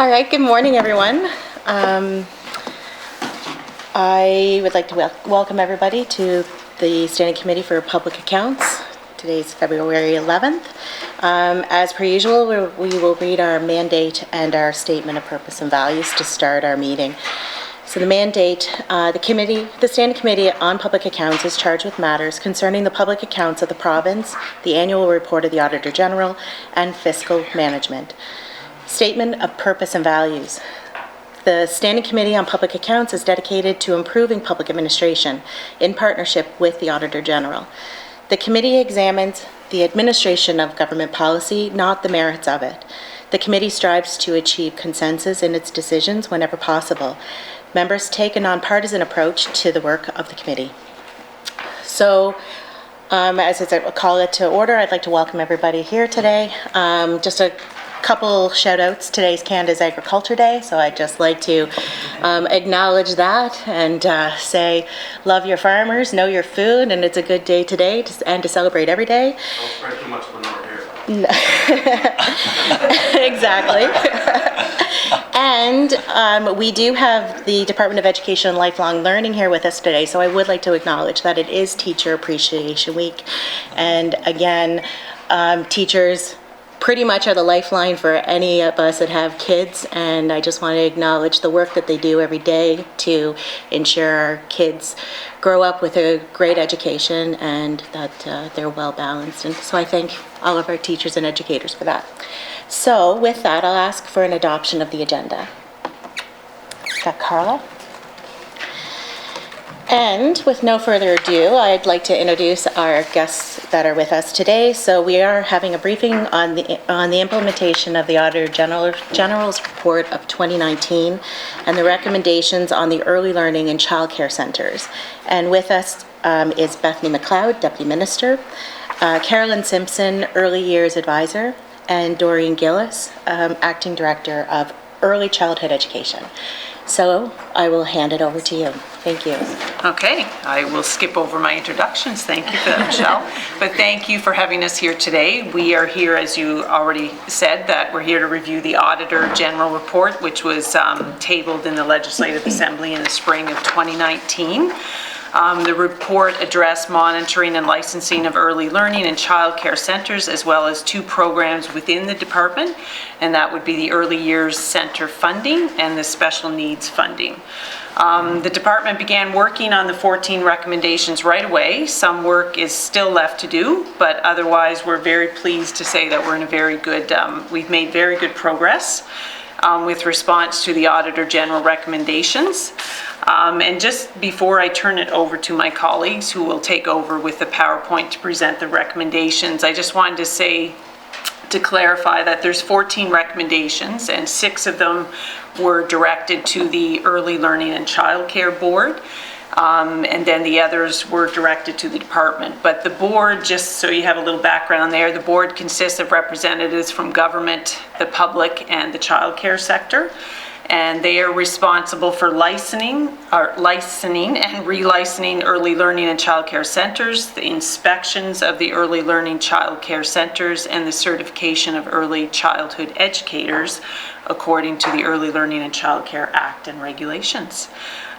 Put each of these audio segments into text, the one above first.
All right, good morning, everyone. I would like to welcome everybody to the Standing Committee for Public Accounts. Today's February 11th. As per usual, we will read our mandate and our statement of purpose and values to start our meeting. So the mandate, the Standing Committee on Public Accounts is charged with matters concerning the public accounts of the province, the annual report of the Auditor General, and fiscal management. Statement of purpose and values. The Standing Committee on Public Accounts is dedicated to improving public administration in partnership with the Auditor General. The committee examines the administration of government policy, not the merits of it. The committee strives to achieve consensus in its decisions whenever possible. Members take a nonpartisan approach to the work of the committee. So, as I call it to order, I'd like to welcome everybody here today. Just a couple shout outs. Today's Canada's Agriculture Day, so I'd just like to acknowledge that and say love your farmers, know your food, and it's a good day today and to celebrate every day. Don't spread too much when we're here. Exactly. And we do have the Department of Education and Lifelong Learning here with us today, so I would like to acknowledge that it is Teacher Appreciation Week. And again, teachers pretty much are the lifeline for any of us that have kids, and I just want to acknowledge the work that they do every day to ensure our kids grow up with a great education and that they're well balanced. And so I thank all of our teachers and educators for that. So with that, I'll ask for an adoption of the agenda. Got Carla? And with no further ado, I'd like to introduce our guests that are with us today. So we are having a briefing on the implementation of the Auditor General's report of 2019 and the recommendations on the early learning and childcare centres. And with us is Bethany MacLeod, Deputy Minister, Carolyn Simpson, Early Years Advisor, and Doreen Gillis, Acting Director of Early Childhood Education. So I will hand it over to you. Thank you. Okay, I will skip over my introductions. Thank you for that, Michelle. But thank you for having us here today. We are here, as you already said, that we're here to review the Auditor General report, which was tabled in the Legislative Assembly in the spring of 2019. The report addressed monitoring and licensing of early learning and childcare centres, as well as two programs within the department, and that would be the Early Years Centre funding and the Special Needs funding. The department began working on the 14 recommendations right away. Some work is still left to do, but otherwise we're very pleased to say that we're in a very good, we've made very good progress with response to the Auditor General recommendations. And just before I turn it over to my colleagues who will take over with the PowerPoint to present the recommendations, I just wanted to say, to clarify, that there's 14 recommendations and 6 of them were directed to the Early Learning and Childcare Board. And then the others were directed to the department. But the board, just so you have a little background there, the board consists of representatives from government, the public, and the childcare sector. And they are responsible for licensing and relicensing early learning and childcare centers, the inspections of the early learning childcare centers, and the certification of early childhood educators according to the Early Learning and Childcare Act and regulations.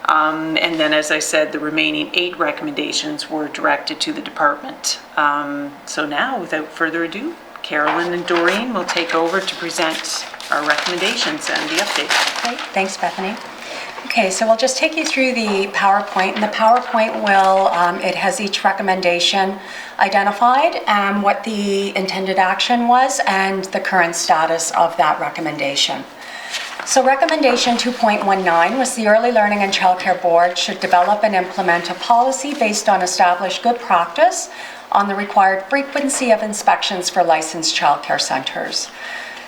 And then, as I said, the remaining 8 recommendations were directed to the department. So now, without further ado, Carolyn and Doreen will take over to present our recommendations and the update. Great, thanks, Bethany. Okay, so we'll just take you through the PowerPoint, and the PowerPoint will, it has each recommendation identified, what the intended action was, and the current status of that recommendation. So recommendation 2.19 was the Early Learning and Childcare Board should develop and implement a policy based on established good practice on the required frequency of inspections for licensed childcare centers.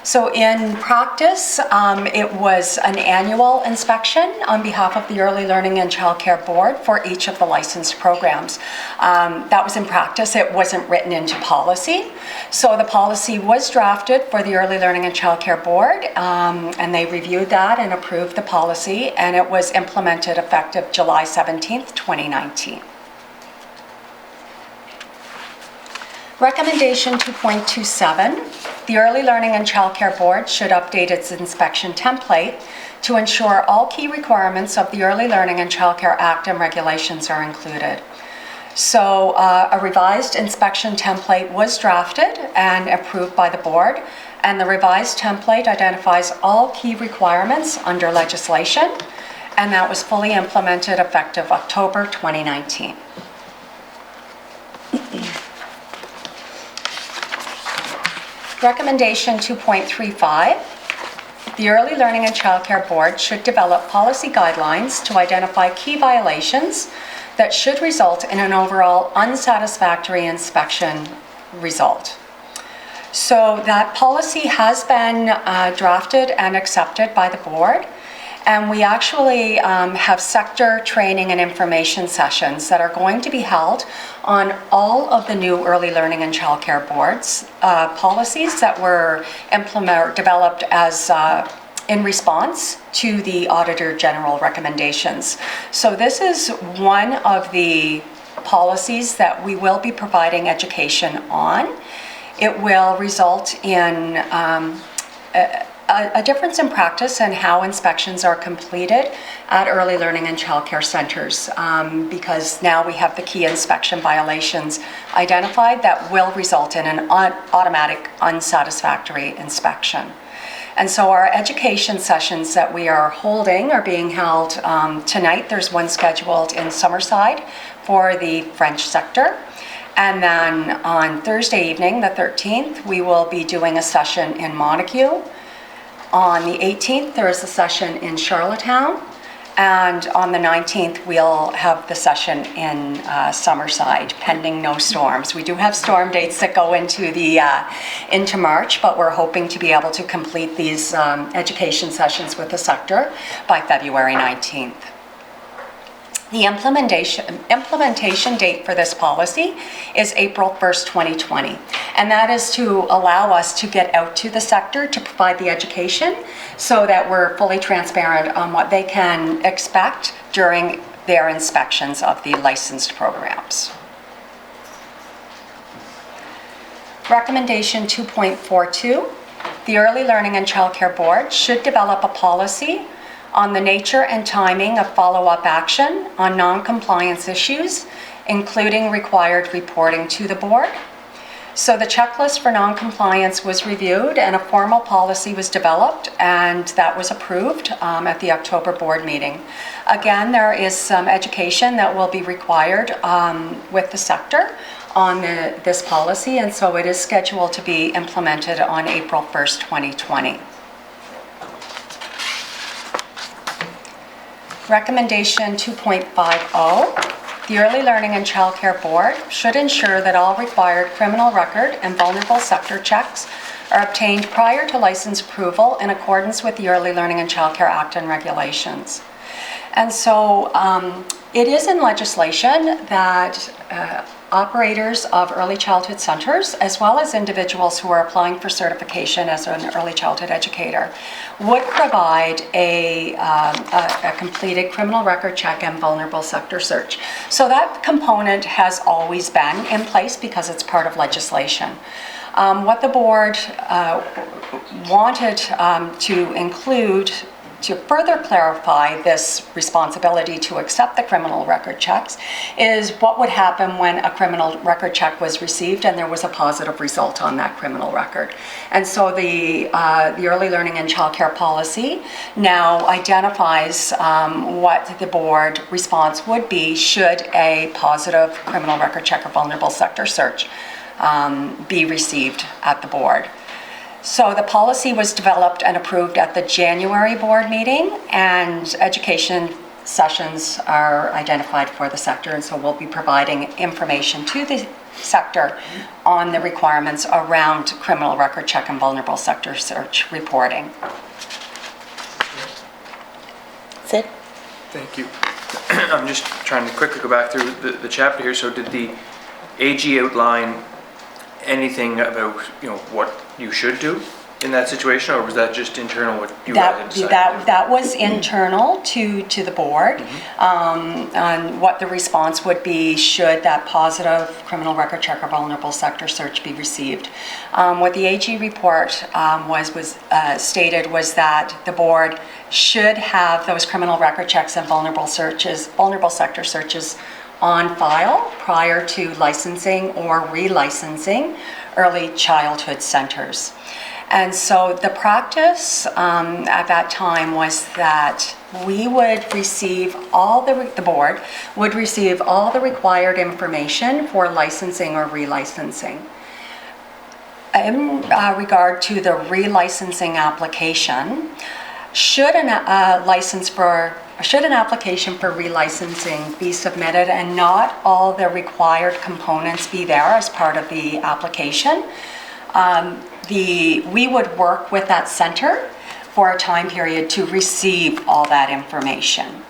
So in practice, it was an annual inspection on behalf of the Early Learning and Childcare Board for each of the licensed programs. That was in practice. It wasn't written into policy. So the policy was drafted for the Early Learning and Childcare Board, and they reviewed that and approved the policy, and it was implemented effective July 17th, 2019. Recommendation 2.27, the Early Learning and Childcare Board should update its inspection template to ensure all key requirements of the Early Learning and Childcare Act and regulations are included. So a revised inspection template was drafted and approved by the board, and the revised template identifies all key requirements under legislation, and that was fully implemented effective October 2019. Recommendation 2.35, the Early Learning and Childcare Board should develop policy guidelines to identify key violations that should result in an overall unsatisfactory inspection result. So that policy has been drafted and accepted by the board, and we actually have sector training and information sessions that are going to be held on all of the new Early Learning and Childcare Boards policies that were developed as in response to the Auditor General recommendations. So this is one of the policies that we will be providing education on. It will result in a difference in practice and how inspections are completed at early learning and childcare centers, because now we have the key inspection violations identified that will result in an automatic unsatisfactory inspection. And so our education sessions that we are holding are being held tonight. There's one scheduled in Summerside for the French sector. And then on Thursday evening, the 13th, we will be doing a session in Montague. On the 18th, there is a session in Charlottetown. And on the 19th, we'll have the session in Summerside, pending no storms. We do have storm dates that go into March, but we're hoping to be able to complete these education sessions with the sector by February 19th. The implementation date for this policy is April 1st, 2020. And that is to allow us to get out to the sector to provide the education so that we're fully transparent on what they can expect during their inspections of the licensed programs. Recommendation 2.42, the Early Learning and Childcare Board should develop a policy on the nature and timing of follow-up action on non-compliance issues, including required reporting to the board. So the checklist for non-compliance was reviewed and a formal policy was developed, and that was approved at the October board meeting. Again, there is some education that will be required with the sector on this policy, and so it is scheduled to be implemented on April 1st, 2020. Recommendation 2.50, the Early Learning and Childcare Board should ensure that all required criminal record and vulnerable sector checks are obtained prior to license approval in accordance with the Early Learning and Childcare Act and regulations. And so it is in legislation that operators of early childhood centers, as well as individuals who are applying for certification as an early childhood educator, would provide a completed criminal record check and vulnerable sector search. So that component has always been in place because it's part of legislation. What the board wanted to include to further clarify this responsibility to accept the criminal record checks is what would happen when a criminal record check was received and there was a positive result on that criminal record. And so the Early Learning and Childcare policy now identifies what the board response would be should a positive criminal record check or vulnerable sector search be received at the board. So the policy was developed and approved at the January board meeting, and education sessions are identified for the sector, and so we'll be providing information to the sector on the requirements around criminal record check and vulnerable sector search reporting. Sid? Thank you. I'm just trying to quickly go back through the chapter here. So did the AG outline anything about what you should do in that situation, or was that just internal what you guys had decided? That was internal to the board, on what the response would be should that positive criminal record check or vulnerable sector search be received. What the AG report was stated was that the board should have those criminal record checks and vulnerable sector searches on file prior to licensing or relicensing early childhood centers. And so the practice at that time was that we would receive the board would receive all the required information for licensing or relicensing. In regard to the relicensing application, should an application for relicensing be submitted and not all the required components be there as part of the application, we would work with that center for a time period to receive all that information.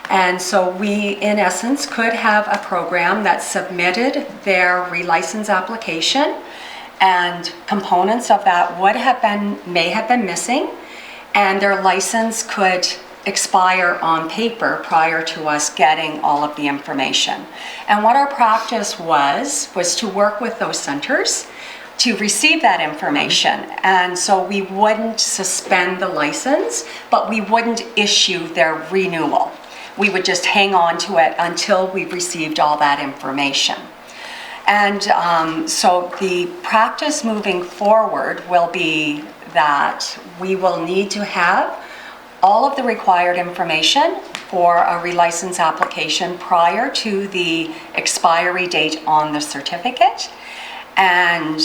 And so we, in essence, could have a program that submitted their relicense application, and components of that may have been missing, and their license could expire on paper prior to us getting all of the information. And what our practice was to work with those centers to receive that information. And so we wouldn't suspend the license, but we wouldn't issue their renewal. We would just hang on to it until we received all that information. And so the practice moving forward will be that we will need to have all of the required information for a relicense application prior to the expiry date on the certificate. And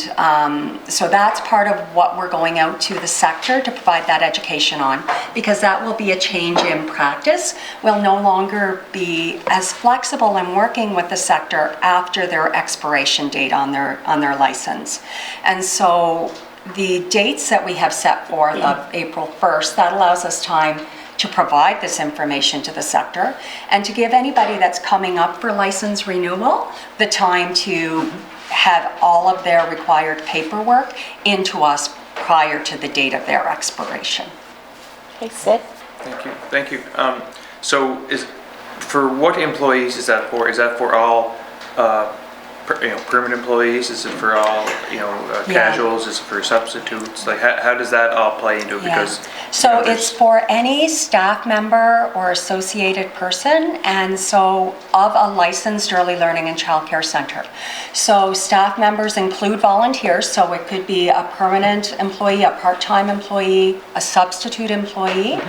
so that's part of what we're going out to the sector to provide that education on, because that will be a change in practice. We'll no longer be as flexible in working with the sector after their expiration date on their license. And so the dates that we have set forth of April 1st, that allows us time to provide this information to the sector and to give anybody that's coming up for license renewal the time to have all of their required paperwork into us prior to the date of their expiration. Okay, Sid? Thank you. So for what employees is that for? Is that for all permanent employees? Is it for all casuals? Is it for substitutes? Like how does that all play into it? Because so it's for any staff member or associated person, and so of a licensed early learning and childcare center. So staff members include volunteers, so it could be a permanent employee, a part-time employee, a substitute employee.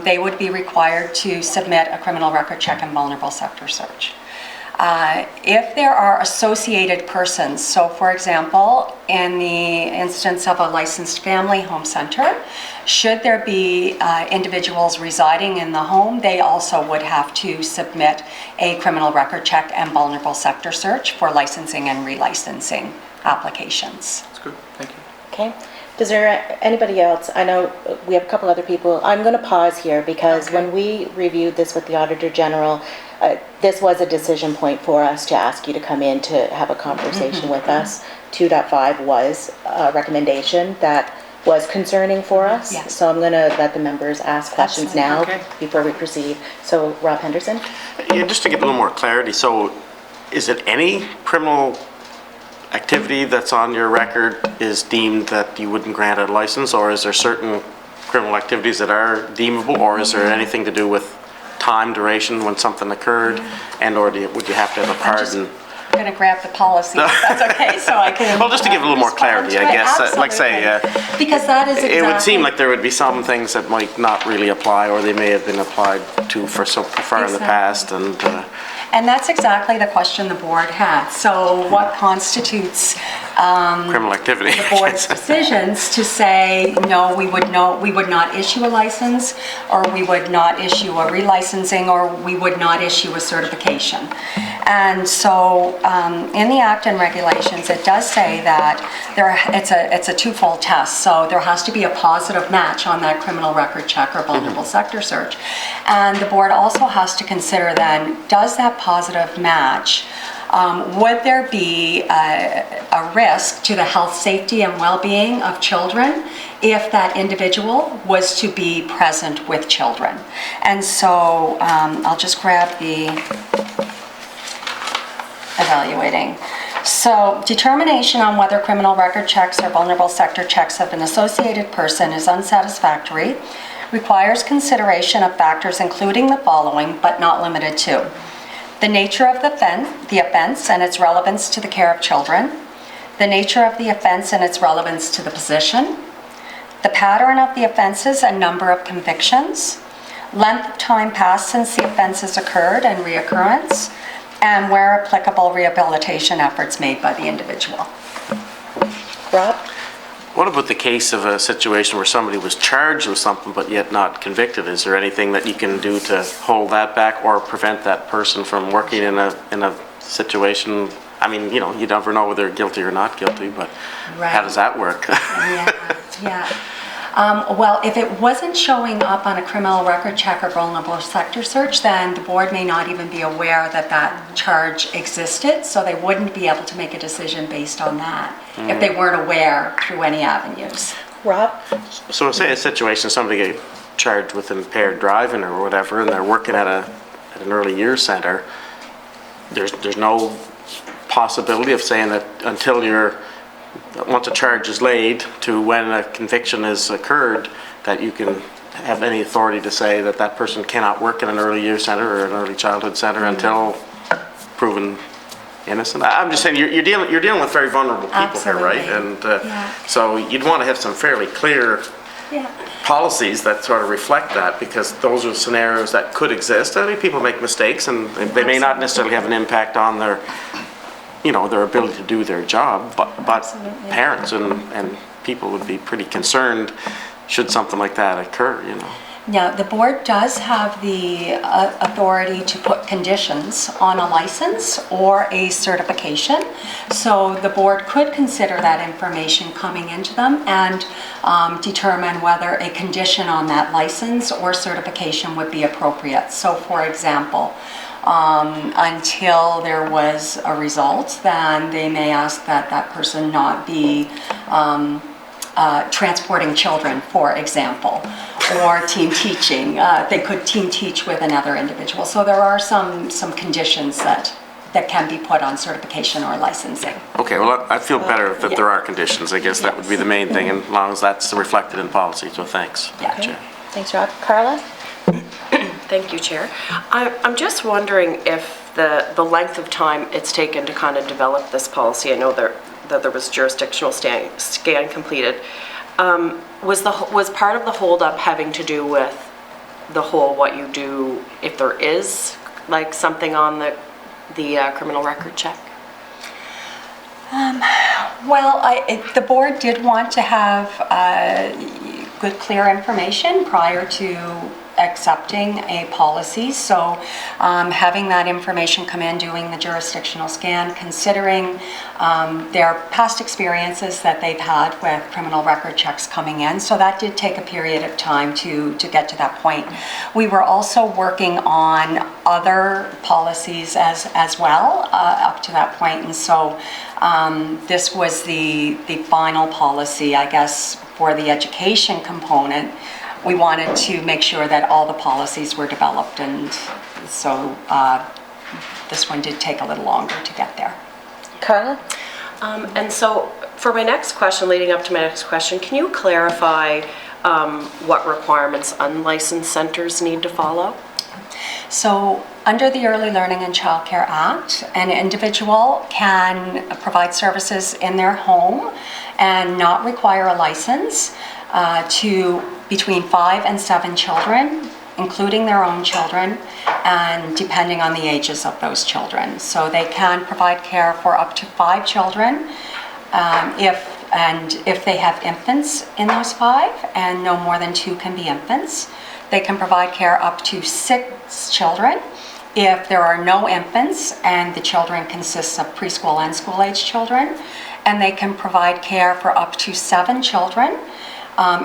They would be required to submit a criminal record check and vulnerable sector search. If there are associated persons, so for example, in the instance of a licensed family home center, should there be individuals residing in the home, they also would have to submit a criminal record check and vulnerable sector search for licensing and relicensing applications. That's good, thank you. Okay. Does there anybody else? I know we have a couple other people. I'm going to pause here because when we reviewed this with the Auditor General, this was a decision point for us to ask you to come in to have a conversation with us. 2.5 was a recommendation that was concerning for us. Yes. So I'm going to let the members ask questions now before we proceed. So Rob Henderson? Yeah, just to get a little more clarity. So is it any criminal activity that's on your record is deemed that you wouldn't grant a license, or is there certain criminal activities that are deemable, or is there anything to do with time duration when something occurred, and or would you have to have a pardon? I'm going to grab the policy, if that's okay, so I can... Well, just to give a little more clarity, I guess. Like say, because that is exactly... It would seem like there would be some things that might not really apply, or they may have been applied to for so far in the past, And that's exactly the question the board had. So what constitutes criminal activity? The board's decisions to say, no, we would not issue a license, or we would not issue a relicensing, or we would not issue a certification. And so in the Act and regulations, it does say that it's a twofold test. So there has to be a positive match on that criminal record check or vulnerable sector search. And the board also has to consider then, does that positive match Would there be a risk to the health, safety, and well-being of children if that individual was to be present with children? And so I'll just grab the evaluating. So determination on whether criminal record checks or vulnerable sector checks of an associated person is unsatisfactory requires consideration of factors including the following, but not limited to: the nature of the offense and its relevance to the care of children, the nature of the offense and its relevance to the position, the pattern of the offenses and number of convictions, length of time passed since the offenses occurred and reoccurrence, and where applicable, rehabilitation efforts made by the individual. Rob? What about the case of a situation where somebody was charged with something but yet not convicted? Is there anything that you can do to hold that back or prevent that person from working in a situation? I mean, you never know whether they're guilty or not guilty, but Right. How does that work? Yeah. Well, if it wasn't showing up on a criminal record check or vulnerable sector search, then the board may not even be aware that that charge existed, so they wouldn't be able to make a decision based on that if they weren't aware through any avenues. Rob? So say a situation, somebody get charged with impaired driving or whatever, and they're working at an early years center, there's no possibility of saying that until once a charge is laid to when a conviction has occurred, that you can have any authority to say that that person cannot work in an early years center or an early childhood center until proven innocent. I'm just saying you're dealing with very vulnerable people here, right? And so you'd want to have some fairly clear policies that sort of reflect that, because those are scenarios that could exist. I mean, people make mistakes, and they may not necessarily have an impact on their ability to do their job, but parents and people would be pretty concerned should something like that occur, Now, the board does have the authority to put conditions on a license or a certification. So the board could consider that information coming into them and determine whether a condition on that license or certification would be appropriate. So for example, until there was a result, then they may ask that that person not be transporting children, for example, or team teaching. They could team teach with another individual. So there are some conditions that can be put on certification or licensing. Okay, well, I feel better that there are conditions. I guess that would be the main thing, as long as that's reflected in policy, so thanks. Yeah. Okay. Thanks, Rob. Carla? Thank you, Chair. I'm just wondering if the length of time it's taken to kind of develop this policy. I know that there was jurisdictional scan completed. Was part of the holdup having to do with the whole what you do if there is like something on the criminal record check? Well, the board did want to have good, clear information prior to accepting a policy. So having that information come in, doing the jurisdictional scan, considering their past experiences that they've had with criminal record checks coming in. So that did take a period of time to get to that point. We were also working on other policies as well up to that point. And so this was the final policy, I guess, for the education component. We wanted to make sure that all the policies were developed, and so this one did take a little longer to get there. Carla? And so for my next question, leading up to my next question, can you clarify what requirements unlicensed centers need to follow? So under the Early Learning and Childcare Act, an individual can provide services in their home and not require a license to between 5 and 7 children, including their own children, and depending on the ages of those children. So they can provide care for up to 5 children if they have infants in those 5, and no more than 2 can be infants. They can provide care up to 6 children if there are no infants and the children consist of preschool and school-age children. And they can provide care for up to 7 children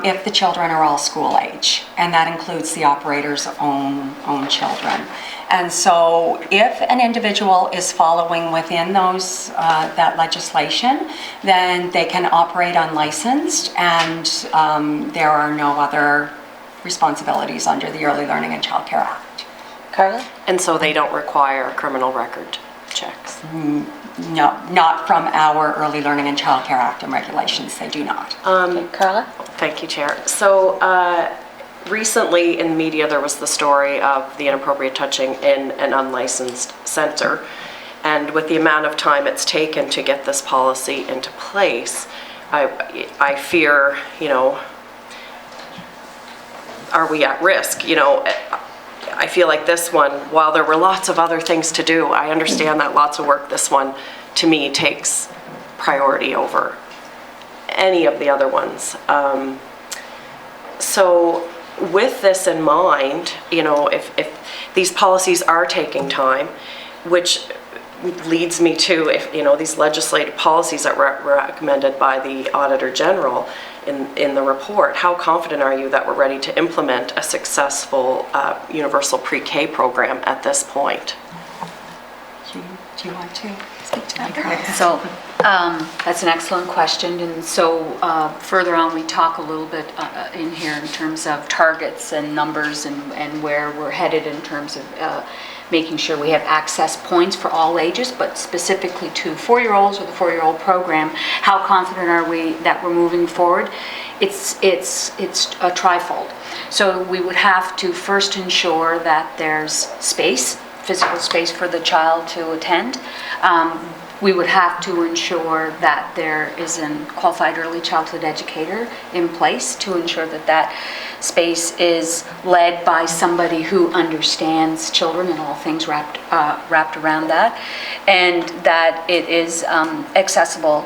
if the children are all school age, and that includes the operator's own children. And so if an individual is following within those, that legislation, then they can operate unlicensed, and there are no other responsibilities under the Early Learning and Child Care Act. Carla? And so they don't require criminal record checks? No, not from our Early Learning and Child Care Act and regulations, they do not. Okay, Carla? Thank you, Chair. So recently in the media, there was the story of the inappropriate touching in an unlicensed center. And with the amount of time it's taken to get this policy into place, I fear, are we at risk? I feel like this one, while there were lots of other things to do, I understand that lots of work, this one, to me, takes priority over any of the other ones. So with this in mind, if these policies are taking time, which leads me to, if these legislative policies that were recommended by the Auditor General in the report, how confident are you that we're ready to implement a successful universal pre-K program at this point? Do you want to speak to that? So that's an excellent question. And so further on, we talk a little bit in here in terms of targets and numbers and where we're headed in terms of making sure we have access points for all ages, but specifically to 4-year-olds or the 4-year-old program. How confident are we that we're moving forward? It's a trifold. So we would have to first ensure that there's space, physical space for the child to attend. We would have to ensure that there is a qualified early childhood educator in place to ensure that that space is led by somebody who understands children and all things wrapped around that, and that it is accessible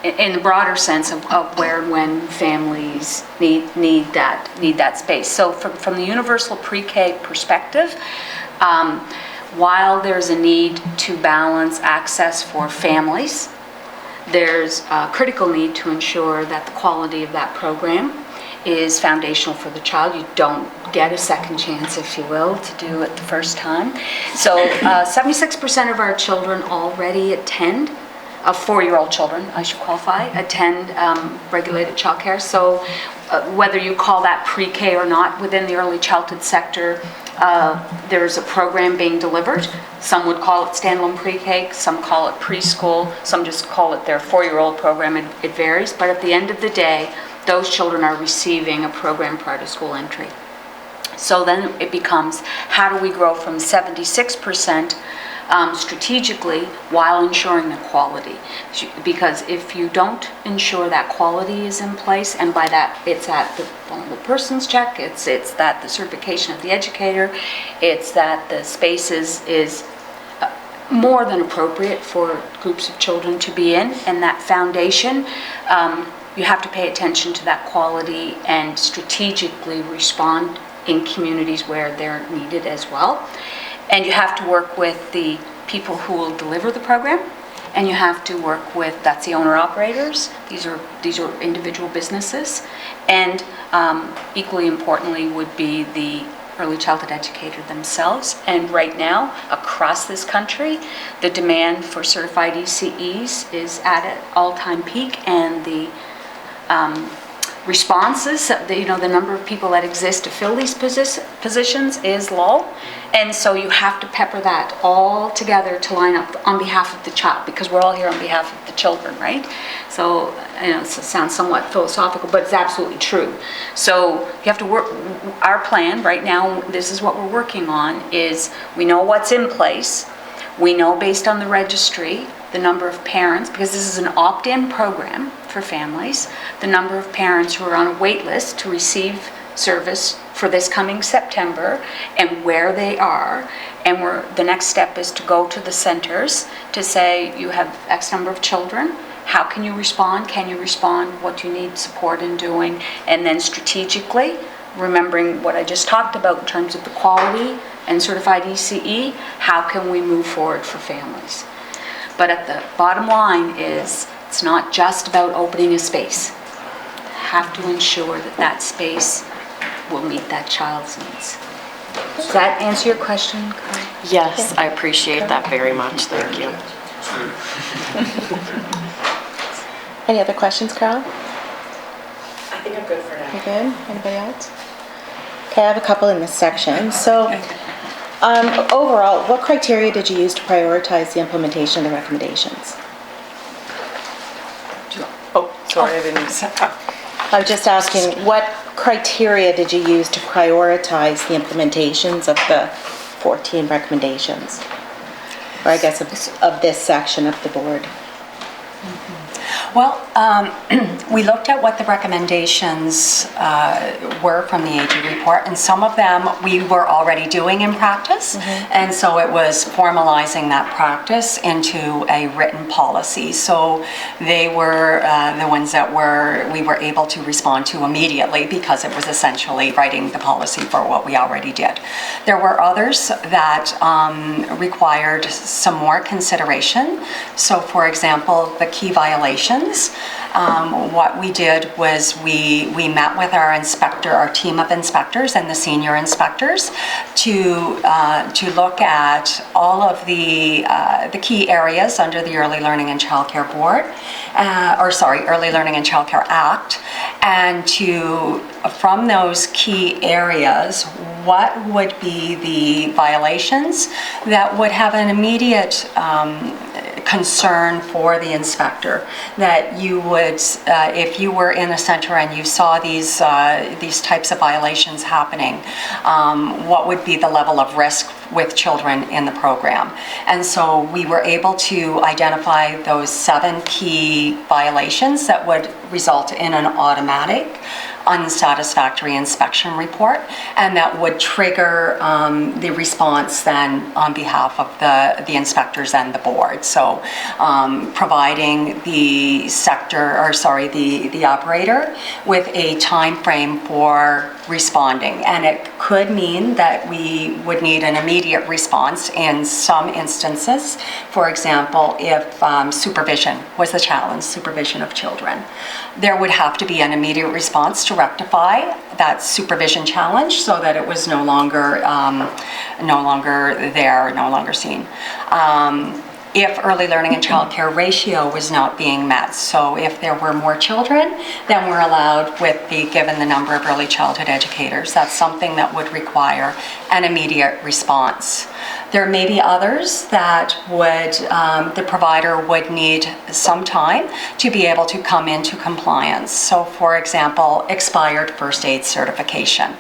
in the broader sense of where and when families need that space. So from the universal pre-K perspective, while there's a need to balance access for families, there's a critical need to ensure that the quality of that program is foundational for the child. You don't get a second chance, if you will, to do it the first time. So 76% of our children already attend, 4-year-old children, I should qualify, attend regulated childcare. So whether you call that pre-K or not, within the early childhood sector, there's a program being delivered. Some would call it standalone pre-K, some call it preschool, some just call it their 4-year-old program. It varies, but at the end of the day, those children are receiving a program prior to school entry. So then it becomes, how do we grow from 76% strategically while ensuring the quality? Because if you don't ensure that quality is in place, and by that it's at the vulnerable persons check, it's that the certification of the educator, it's that the space is more than appropriate for groups of children to be in, and that foundation, you have to pay attention to that quality and strategically respond in communities where they're needed as well. And you have to work with the people who will deliver the program, and you have to work with, that's the owner-operators, these are individual businesses, and equally importantly would be the early childhood educator themselves. And right now, across this country, the demand for certified ECEs is at an all-time peak, and the responses, the number of people that exist to fill these positions is low. And so you have to pepper that all together to line up on behalf of the child, because we're all here on behalf of the children, right? So, it sounds somewhat philosophical, but it's absolutely true. So you have to work, our plan right now, this is what we're working on, is we know what's in place. We know based on the registry, the number of parents, because this is an opt-in program for families, the number of parents who are on a wait list to receive service for this coming September, and where they are. And the next step is to go to the centers to say, you have X number of children, how can you respond? Can you respond? What do you need support in doing? And then strategically, remembering what I just talked about in terms of the quality and certified ECE, how can we move forward for families? But at the bottom line is, it's not just about opening a space. Have to ensure that that space will meet that child's needs. Does that answer your question, Carl? Yes, I appreciate that very much, thank you. Any other questions, Carol? I think I'm good for now. You good? Anybody else? Okay, I have a couple in this section. So, overall, what criteria did you use to prioritize the implementation of the recommendations? Oh, sorry, I didn't. I was just asking, what criteria did you use to prioritize the implementations of the 14 recommendations? Or I guess of this section of the board. Well, we looked at what the recommendations were from the AG report, and some of them we were already doing in practice, and so it was formalizing that practice into a written policy. So they were the ones that we were able to respond to immediately because it was essentially writing the policy for what we already did. There were others that required some more consideration. So, for example, the key violations. What we did was we met with our inspector, our team of inspectors and the senior inspectors to look at all of the key areas under the Early Learning and Childcare Board, Early Learning and Childcare Act, and from those key areas, what would be the violations that would have an immediate concern for the inspector, that you would, if you were in a center and you saw these types of violations happening, what would be the level of risk with children in the program. And so we were able to identify those 7 key violations that would result in an automatic unsatisfactory inspection report, and that would trigger the response then on behalf of the inspectors and the board. So providing the the operator with a time frame for responding. And it could mean that we would need an immediate response in some instances. For example, if supervision was the challenge, supervision of children, there would have to be an immediate response to rectify that supervision challenge so that it was no longer seen. If early learning and childcare ratio was not being met, so if there were more children than were allowed given the number of early childhood educators, that's something that would require an immediate response. There may be others that the provider would need some time to be able to come into compliance. So for example, expired first aid certification.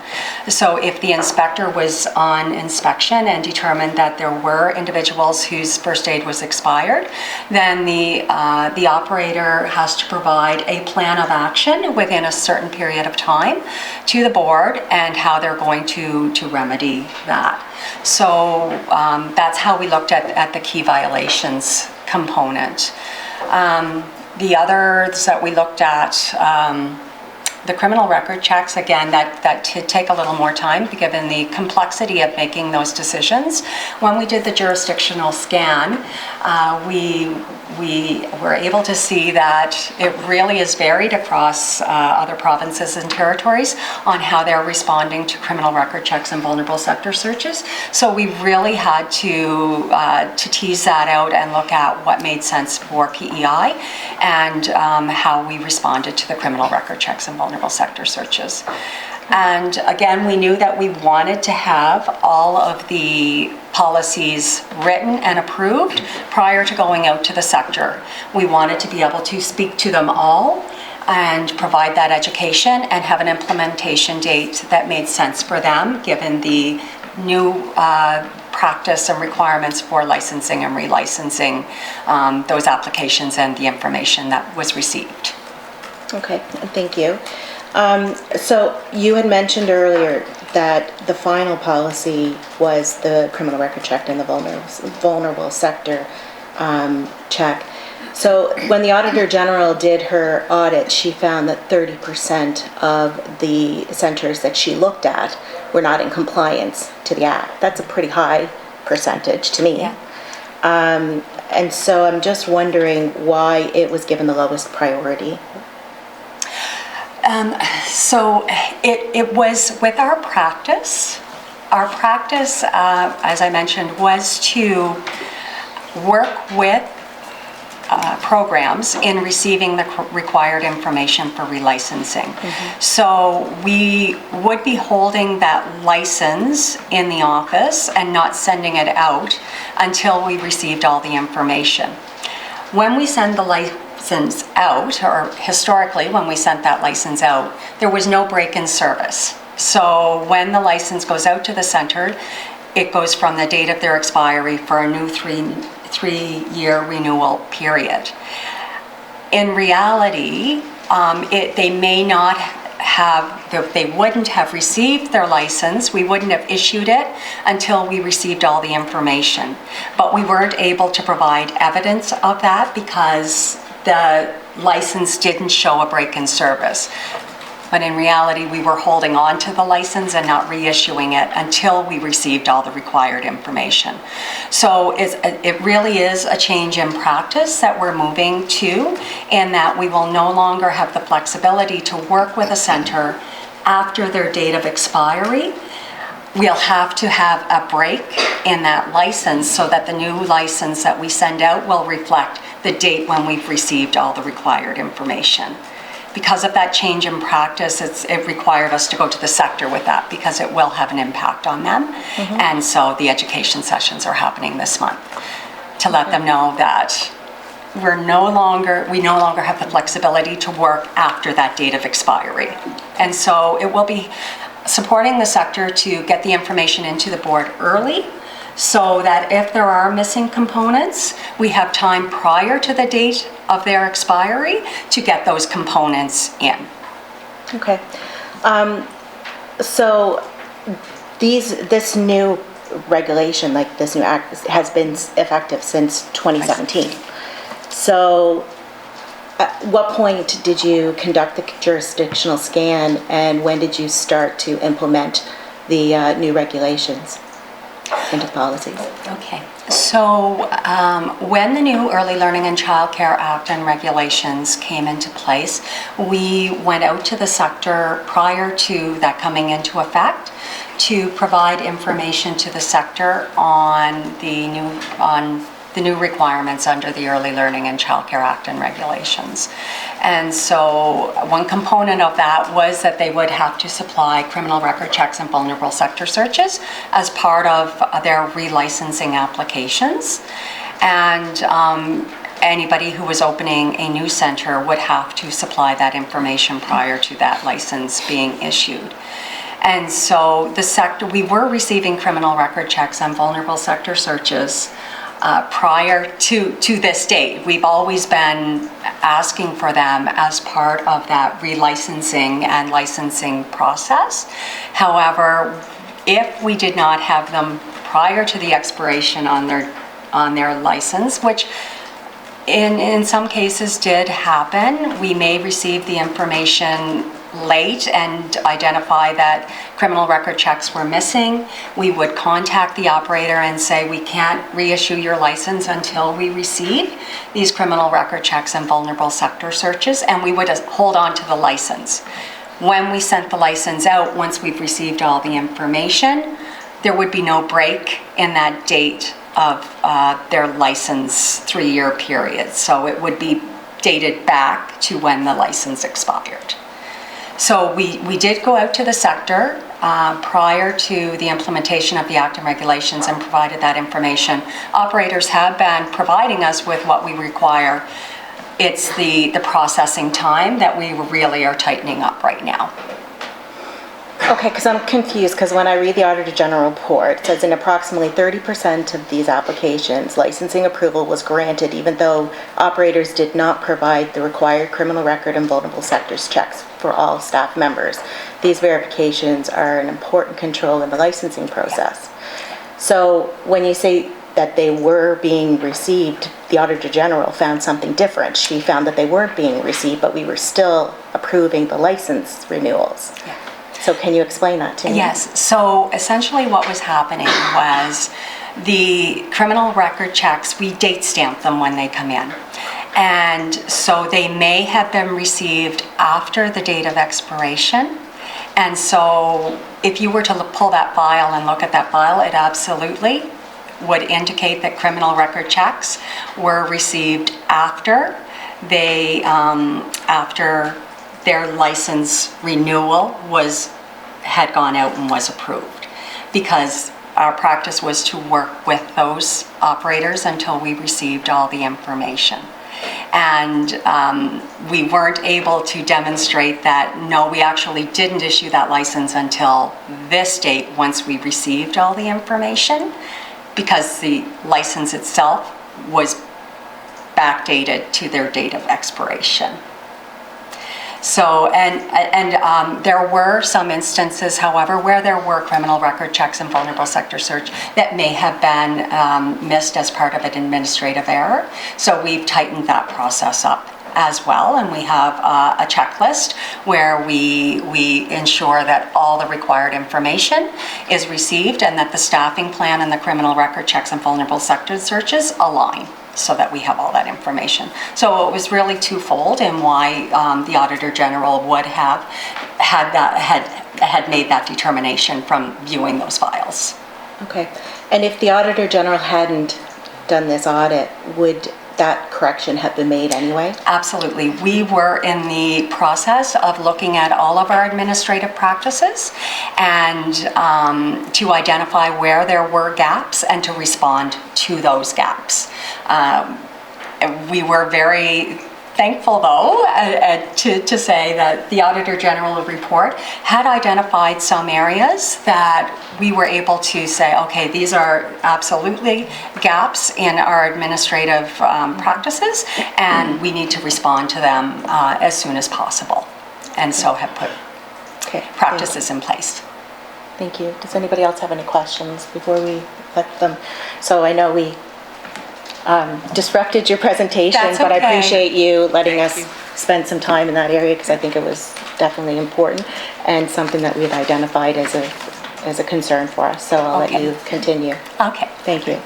So if the inspector was on inspection and determined that there were individuals whose first aid was expired, then the operator has to provide a plan of action within a certain period of time to the board and how they're going to remedy that. So that's how we looked at the key violations component. The others that we looked at, the criminal record checks, again, that take a little more time given the complexity of making those decisions. When we did the jurisdictional scan, we were able to see that it really is varied across other provinces and territories on how they're responding to criminal record checks and vulnerable sector searches. So we really had to tease that out and look at what made sense for PEI and how we responded to the criminal record checks and vulnerable sector searches. And again, we knew that we wanted to have all of the policies written and approved prior to going out to the sector. We wanted to be able to speak to them all and provide that education and have an implementation date that made sense for them, given the new practice and requirements for licensing and relicensing those applications and the information that was received. Okay, thank you. So you had mentioned earlier that the final policy was the criminal record check and the vulnerable sector check. So when the Auditor General did her audit, she found that 30% of the centers that she looked at were not in compliance to the Act. That's a pretty high percentage to me. Yeah. And so I'm just wondering why it was given the lowest priority. So it was with our practice Our practice, as I mentioned, was to work with programs in receiving the required information for relicensing. So we would be holding that license in the office and not sending it out until we received all the information. When we send the license out, or historically when we sent that license out, there was no break-in service. So when the license goes out to the center, it goes from the date of their expiry for a new three-year renewal period. In reality, they may not have, they wouldn't have received their license, we wouldn't have issued it until we received all the information. But we weren't able to provide evidence of that because the license didn't show a break-in service. But in reality, we were holding on to the license and not reissuing it until we received all the required information. So it really is a change in practice that we're moving to, in that we will no longer have the flexibility to work with a center after their date of expiry. We'll have to have a break in that license so that the new license that we send out will reflect the date when we've received all the required information. Because of that change in practice, it required us to go to the sector with that because it will have an impact on them. And so the education sessions are happening this month to let them know that we no longer have the flexibility to work after that date of expiry. And so it will be supporting the sector to get the information into the board early, so that if there are missing components, we have time prior to the date of their expiry to get those components in. Okay. So this new regulation, like this new act, has been effective since 2017. So at what point did you conduct the jurisdictional scan, and when did you start to implement the new regulations into policies? Okay, so when the new Early Learning and Childcare Act and regulations came into place, we went out to the sector prior to that coming into effect to provide information to the sector on the new requirements under the Early Learning and Childcare Act and regulations. And so one component of that was that they would have to supply criminal record checks and vulnerable sector searches as part of their relicensing applications. And anybody who was opening a new center would have to supply that information prior to that license being issued. And so the sector, we were receiving criminal record checks and vulnerable sector searches prior to this date. We've always been asking for them as part of that relicensing and licensing process. However, if we did not have them prior to the expiration on their license, which in some cases did happen, we may receive the information late and identify that criminal record checks were missing. We would contact the operator and say, we can't reissue your license until we receive these criminal record checks and vulnerable sector searches, and we would hold on to the license. When we sent the license out, once we've received all the information, there would be no break in that date of their license 3-year period. So it would be dated back to when the license expired. So we did go out to the sector prior to the implementation of the Act and regulations and provided that information. Operators have been providing us with what we require. It's the processing time that we really are tightening up right now. Okay, because I'm confused, because when I read the Auditor General report, it says in approximately 30% of these applications, licensing approval was granted even though operators did not provide the required criminal record and vulnerable sectors checks for all staff members. These verifications are an important control in the licensing process. So when you say that they were being received, the Auditor General found something different. She found that they weren't being received, but we were still approving the license renewals. Yeah. So can you explain that to me? Yes, so essentially what was happening was the criminal record checks, we date stamp them when they come in. And so they may have been received after the date of expiration, And so if you were to pull that file and look at that file, it absolutely would indicate that criminal record checks were received after after their license renewal had gone out and was approved. Because our practice was to work with those operators until we received all the information. And we weren't able to demonstrate that, no, we actually didn't issue that license until this date once we received all the information, because the license itself was backdated to their date of expiration. So, and there were some instances, however, where there were criminal record checks and vulnerable sector search that may have been missed as part of an administrative error. So we've tightened that process up as well, and we have a checklist where we ensure that all the required information is received and that the staffing plan and the criminal record checks and vulnerable sector searches align, so that we have all that information. So it was really twofold in why the Auditor General would have had made that determination from viewing those files. Okay. And if the Auditor General hadn't done this audit, would that correction have been made anyway? Absolutely. We were in the process of looking at all of our administrative practices and to identify where there were gaps and to respond to those gaps. We were very thankful, though, to say that the Auditor General report had identified some areas that we were able to say, okay, these are absolutely gaps in our administrative practices, and we need to respond to them as soon as possible, and so have put practices in place. Thank you. Does anybody else have any questions before we let them? So I know we disrupted your presentation, That's but I okay. appreciate you letting us spend some time in that area, because I think it was definitely important and something that we had identified as a concern for us. So I'll let you continue. Okay. Thank you.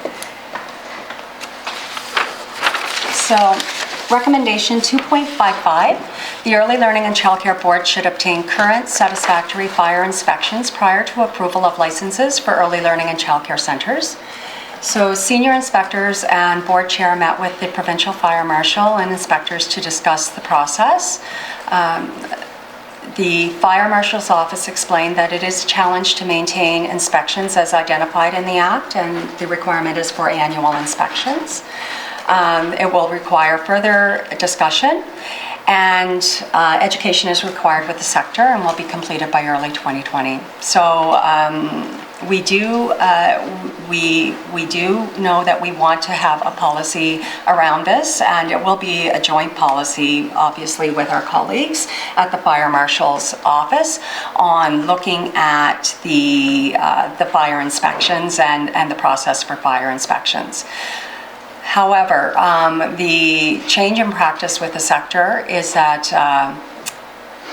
So, recommendation 2.55, the Early Learning and Childcare Board should obtain current satisfactory fire inspections prior to approval of licenses for early learning and childcare centers. So senior inspectors and board chair met with the provincial fire marshal and inspectors to discuss the process. The fire marshal's office explained that it is a challenge to maintain inspections as identified in the Act, and the requirement is for annual inspections. It will require further discussion, and education is required with the sector and will be completed by early 2020. So we do know that we want to have a policy around this, and it will be a joint policy, obviously, with our colleagues at the fire marshal's office on looking at the fire inspections and the process for fire inspections. However, the change in practice with the sector is that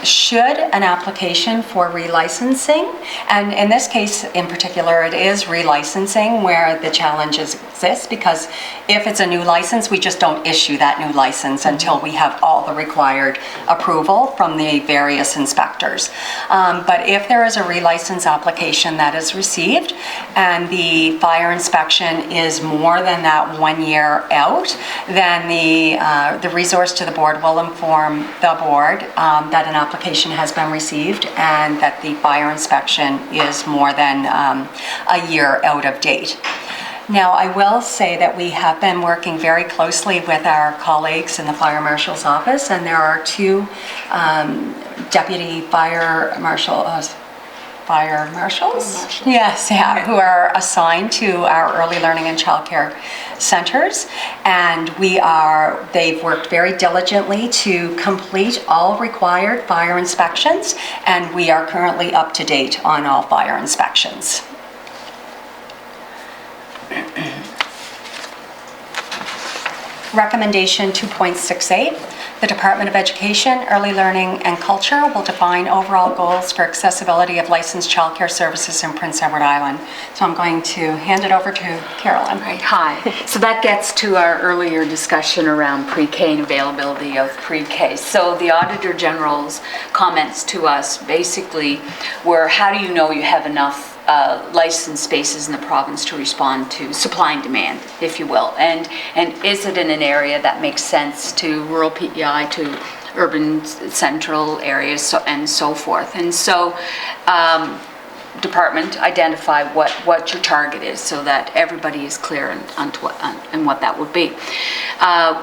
should an application for relicensing, and in this case in particular it is relicensing where the challenge exists, because if it's a new license, we just don't issue that new license until we have all the required approval from the various inspectors. But if there is a relicense application that is received and the fire inspection is more than that 1 year out, then the resource to the board will inform the board that an application has been received and that the fire inspection is more than a year out of date. Now, I will say that we have been working very closely with our colleagues in the fire marshal's office, and there are two deputy fire marshals? Yes, yeah, who are assigned to our early learning and childcare centers, and they've worked very diligently to complete all required fire inspections, and we are currently up to date on all fire inspections. Recommendation 2.68, the Department of Education, Early Learning and Culture will define overall goals for accessibility of licensed childcare services in Prince Edward Island. So I'm going to hand it over to Carolyn. Right, hi. So that gets to our earlier discussion around pre-K and availability of pre-K. So the Auditor General's comments to us basically were, how do you know you have enough licensed spaces in the province to respond to supply and demand, if you will, and is it in an area that makes sense to rural PEI, to urban central areas, and so forth. And so department identify what your target is so that everybody is clear on what that would be.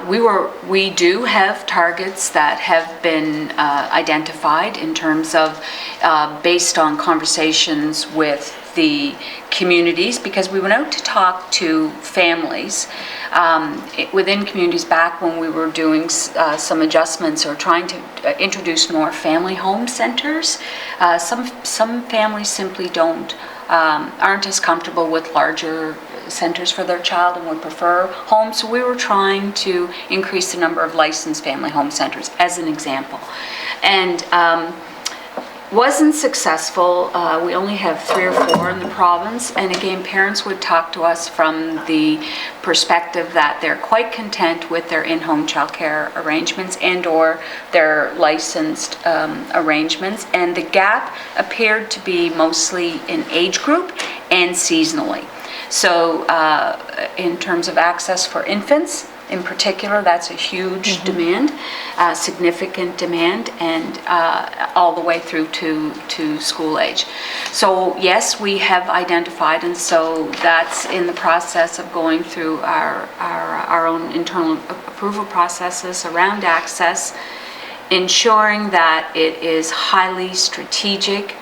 We do have targets that have been identified in terms of based on conversations with the communities, because we went out to talk to families within communities back when we were doing some adjustments or trying to introduce more family home centers. Some families simply aren't as comfortable with larger centers for their child and would prefer homes. So we were trying to increase the number of licensed family home centers as an example. And wasn't successful. We only have 3 or 4 in the province, and again, parents would talk to us from the perspective that they're quite content with their in-home childcare arrangements and or their licensed arrangements, and the gap appeared to be mostly in age group and seasonally. So in terms of access for infants, in particular, that's a huge demand, significant demand, and all the way through to school age. So yes, we have identified, and so that's in the process of going through our own internal approval processes around access, ensuring that it is highly strategic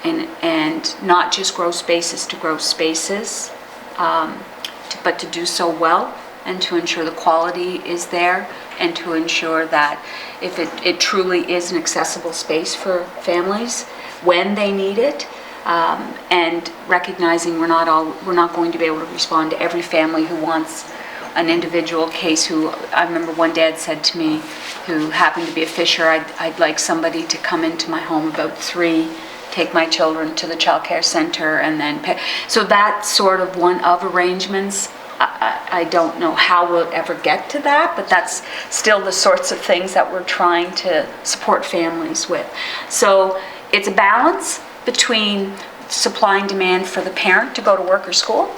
and not just grow spaces to grow spaces, but to do so well, and to ensure the quality is there, and to ensure that if it truly is an accessible space for families when they need it, and recognizing we're not going to be able to respond to every family who wants an individual case. Who I remember one dad said to me, who happened to be a fisher, I'd like somebody to come into my home about 3, take my children to the child care center, and then pay. So that sort of one of arrangements. I don't know how we'll ever get to that, but that's still the sorts of things that we're trying to support families with. So it's a balance between supply and demand for the parent to go to work or school,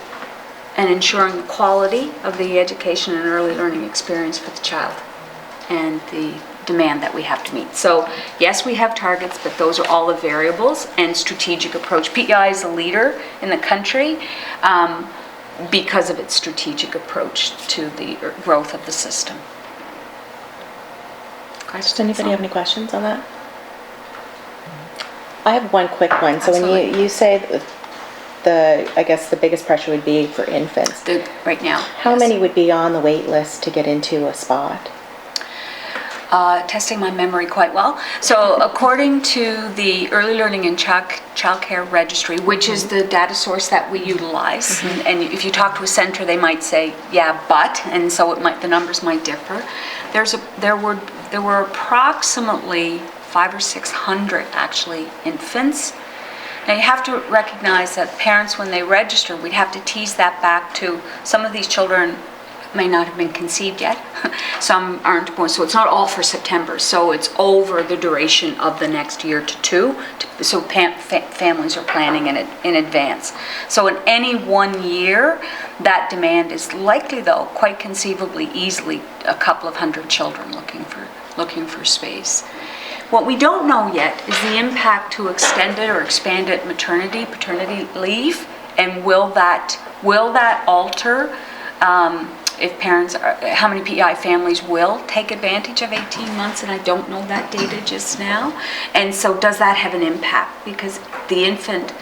and ensuring the quality of the education and early learning experience for the child, and the demand that we have to meet. So yes, we have targets, but those are all the variables and strategic approach. PEI is a leader in the country because of its strategic approach to the growth of the system. Does anybody have any questions on that? I have one quick one. So Absolutely. when you say I guess the biggest pressure would be for infants. Right now. How yes. many would be on the wait list to get into a spot? Testing my memory quite well. So according to the Early Learning and Childcare Registry, which is the data source that we utilize, and if you talk to a center, they might say, yeah, but, and so the numbers might differ. There were approximately 500 or 600 actually infants. Now you have to recognize that parents, when they register, we'd have to tease that back to some of these children may not have been conceived yet. Some aren't born, so it's not all for September. So it's over the duration of the next year to 2. So families are planning in advance. So in any one year, that demand is likely, though, quite conceivably, easily a couple of hundred children looking for space. What we don't know yet is the impact to extended or expanded paternity leave, and will that alter if parents how many PEI families will take advantage of 18 months, and I don't know that data just now. And so does that have an impact? Because the infant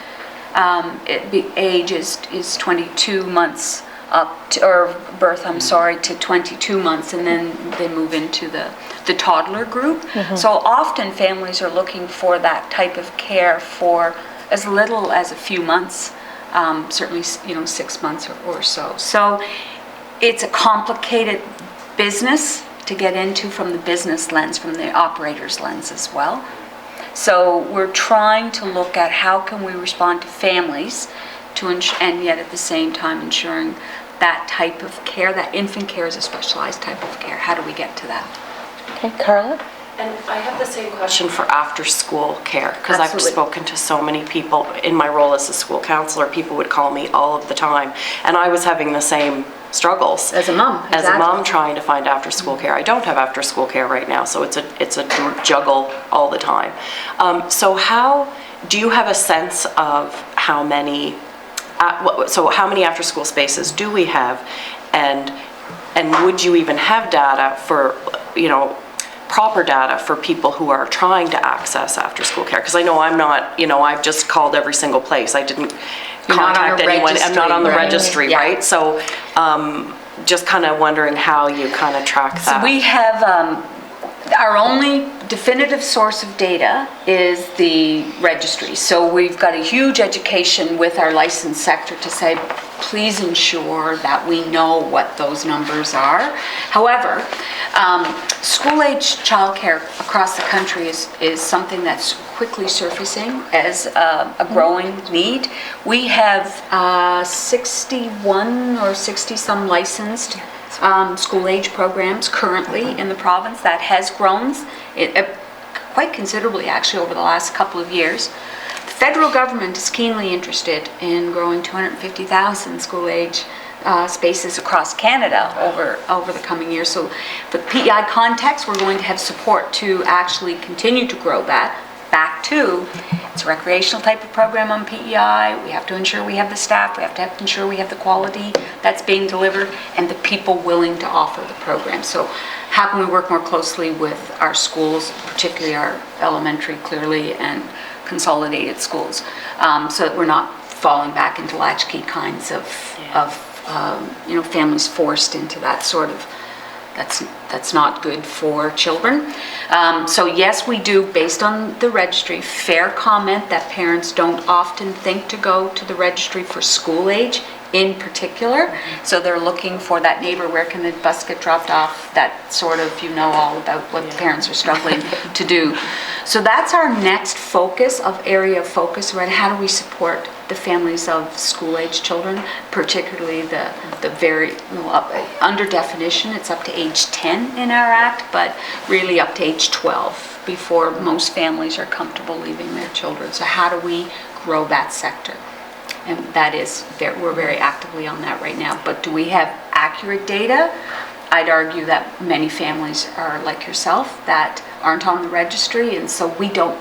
age is 22 months up to, or birth, I'm sorry, to 22 months, and then they move into the toddler group. So often families are looking for that type of care for as little as a few months, certainly 6 months or so. So it's a complicated business to get into from the business lens, from the operator's lens as well. So we're trying to look at how can we respond to families and yet at the same time ensuring that type of care, that infant care is a specialized type of care. How do we get to that? Okay, Carla? And I have the same question for after-school care, because I've Absolutely. spoken to so many people in my role as a school counselor. People would call me all of the time, and I was having the same struggles. As a mom, As a exactly. mom trying to find after-school care. I don't have after-school care right now, so it's a juggle all the time. So how, do you have a sense of how many after-school spaces do we have? And would you even have data for, proper data for people who are trying to access after-school care? Because I know I'm not, I've just called every single place. I didn't You're not on contact a anyone. I'm not on the registry, registry, yeah. right? So just kind of wondering how you kind of track that. So we have, our only definitive source of data is the registry. So we've got a huge education with our licensed sector to say, please ensure that we know what those numbers are. However, school-age childcare across the country is something that's quickly surfacing as a growing need. We have 61 or 60-some licensed school-age programs currently in the province. That has grown quite considerably, actually, over the last couple of years. The federal government is keenly interested in growing 250,000 school-age spaces across Canada over the coming years. So for the PEI context, we're going to have support to actually continue to grow that back to, it's a recreational type of program on PEI. We have to ensure we have the staff, we have to ensure we have the quality that's being delivered and the people willing to offer the program. So how can we work more closely with our schools, particularly our elementary, clearly, and consolidated schools, so that we're not falling back into latchkey kinds of families forced into that sort of, that's not good for children. So yes, we do, based on the registry, fair comment that parents don't often think to go to the registry for school age in particular. So they're looking for that neighbor, where can the bus get dropped off, that sort of, all about what the parents are struggling to do. So that's our next area of focus, around how do we support the families of school-age children, particularly the very, under definition, it's up to age 10 in our act, but really up to age 12 before most families are comfortable leaving their children. So how do we grow that sector? And that is, we're very actively on that right now. But do we have accurate data? I'd argue that many families are like yourself that aren't on the registry, and so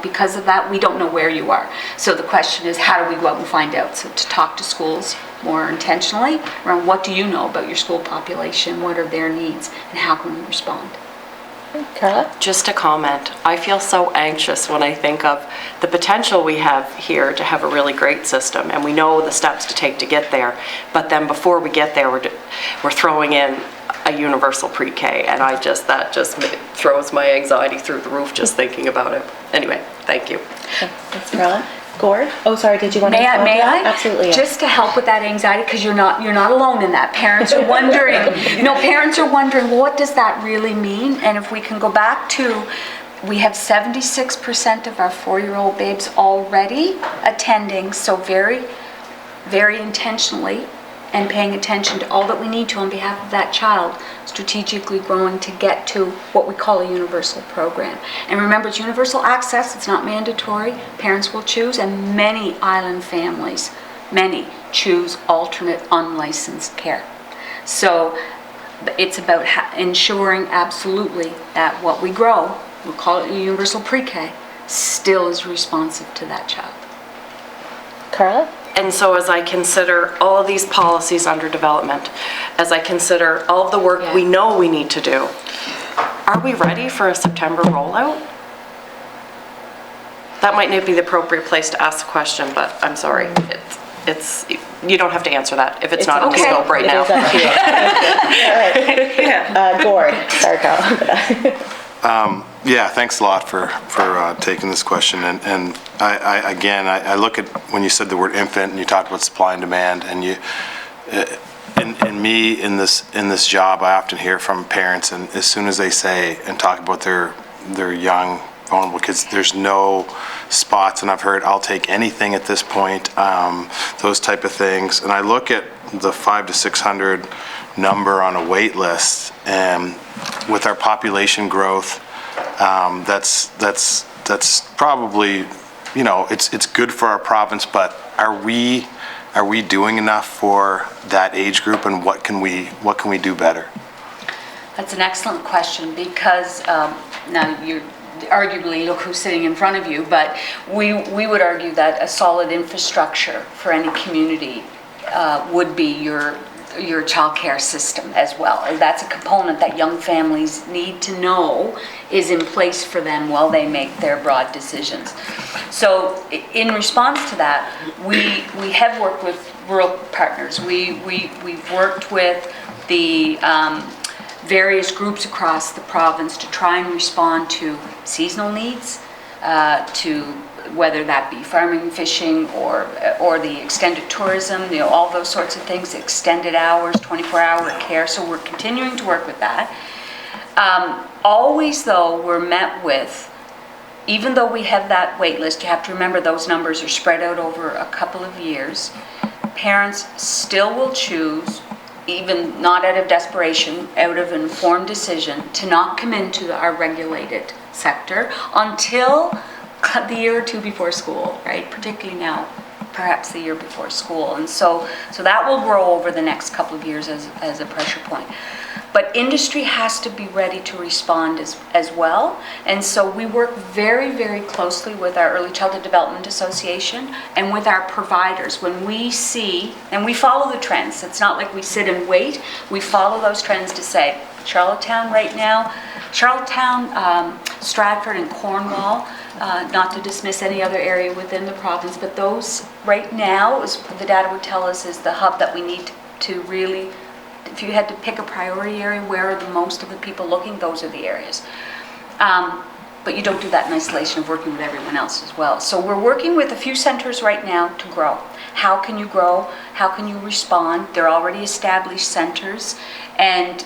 because of that, we don't know where you are. So the question is, how do we go out and find out? So to talk to schools more intentionally around, what do you know about your school population? What are their needs? And how can we respond? Carla? Just a comment. I feel so anxious when I think of the potential we have here to have a really great system, and we know the steps to take to get there. But then before we get there, we're throwing in a universal pre-K, and that just throws my anxiety through the roof just thinking about it. Anyway, thank you. Okay, thanks, Carla. Gord? Oh, sorry, did you want to May respond to I? that? Absolutely. Yeah. Just to help with that anxiety, because you're not alone in that. Parents are wondering, well, what does that really mean? And if we can go back to, we have 76% of our 4-year-old babes already attending, so very, very intentionally and paying attention to all that we need to on behalf of that child, strategically growing to get to what we call a universal program. And remember, it's universal access, it's not mandatory, parents will choose, and many island families, choose alternate unlicensed care. So it's about ensuring absolutely that what we grow, we'll call it a universal pre-K, still is responsive to that child. Carla? And so as I consider all of these policies under development, as I consider all of the work we know we need to do, are we ready for a September rollout? That might not be the appropriate place to ask the question, but I'm sorry. It's you don't have to answer that if it's not in the scope right now. It is up to you. All right. Gord, sorry, Carla. Yeah, thanks a lot for taking this question. And I look at when you said the word infant and you talked about supply and demand, and and me in this job, I often hear from parents, and as soon as they say and talk about their young vulnerable kids, there's no spots, and I've heard I'll take anything at this point, those type of things. And I look at the 500 to 600 number on a wait list, and with our population growth, that's probably, you know, it's good for our province, but are we doing enough for that age group, and what can we do better? That's an excellent question, because now you're arguably, look who's sitting in front of you, but we would argue that a solid infrastructure for any community would be your childcare system as well. That's a component that young families need to know is in place for them while they make their broad decisions. So in response to that, we have worked with rural partners. We've worked with the various groups across the province to try and respond to seasonal needs, to whether that be farming, fishing, or the extended tourism, you know, all those sorts of things, extended hours, 24-hour care. So we're continuing to work with that. Always, though, we're met with, even though we have that wait list, you have to remember those numbers are spread out over a couple of years. Parents still will choose, even not out of desperation, out of informed decision, to not come into our regulated sector until the year or two before school, right? Particularly now, perhaps the year before school. And so that will grow over the next couple of years as a pressure point. But industry has to be ready to respond as well. And so we work very, very closely with our Early Childhood Development Association and with our providers. When we see, and we follow the trends, it's not like we sit and wait, we follow those trends to say, Charlottetown right now, Stratford and Cornwall, not to dismiss any other area within the province, but those right now, is the data would tell us, is the hub that we need to really, if you had to pick a priority area, where are the most of the people looking, those are the areas. But you don't do that in isolation of working with everyone else as well. So we're working with a few centers right now to grow. How can you grow? How can you respond? They're already established centers, and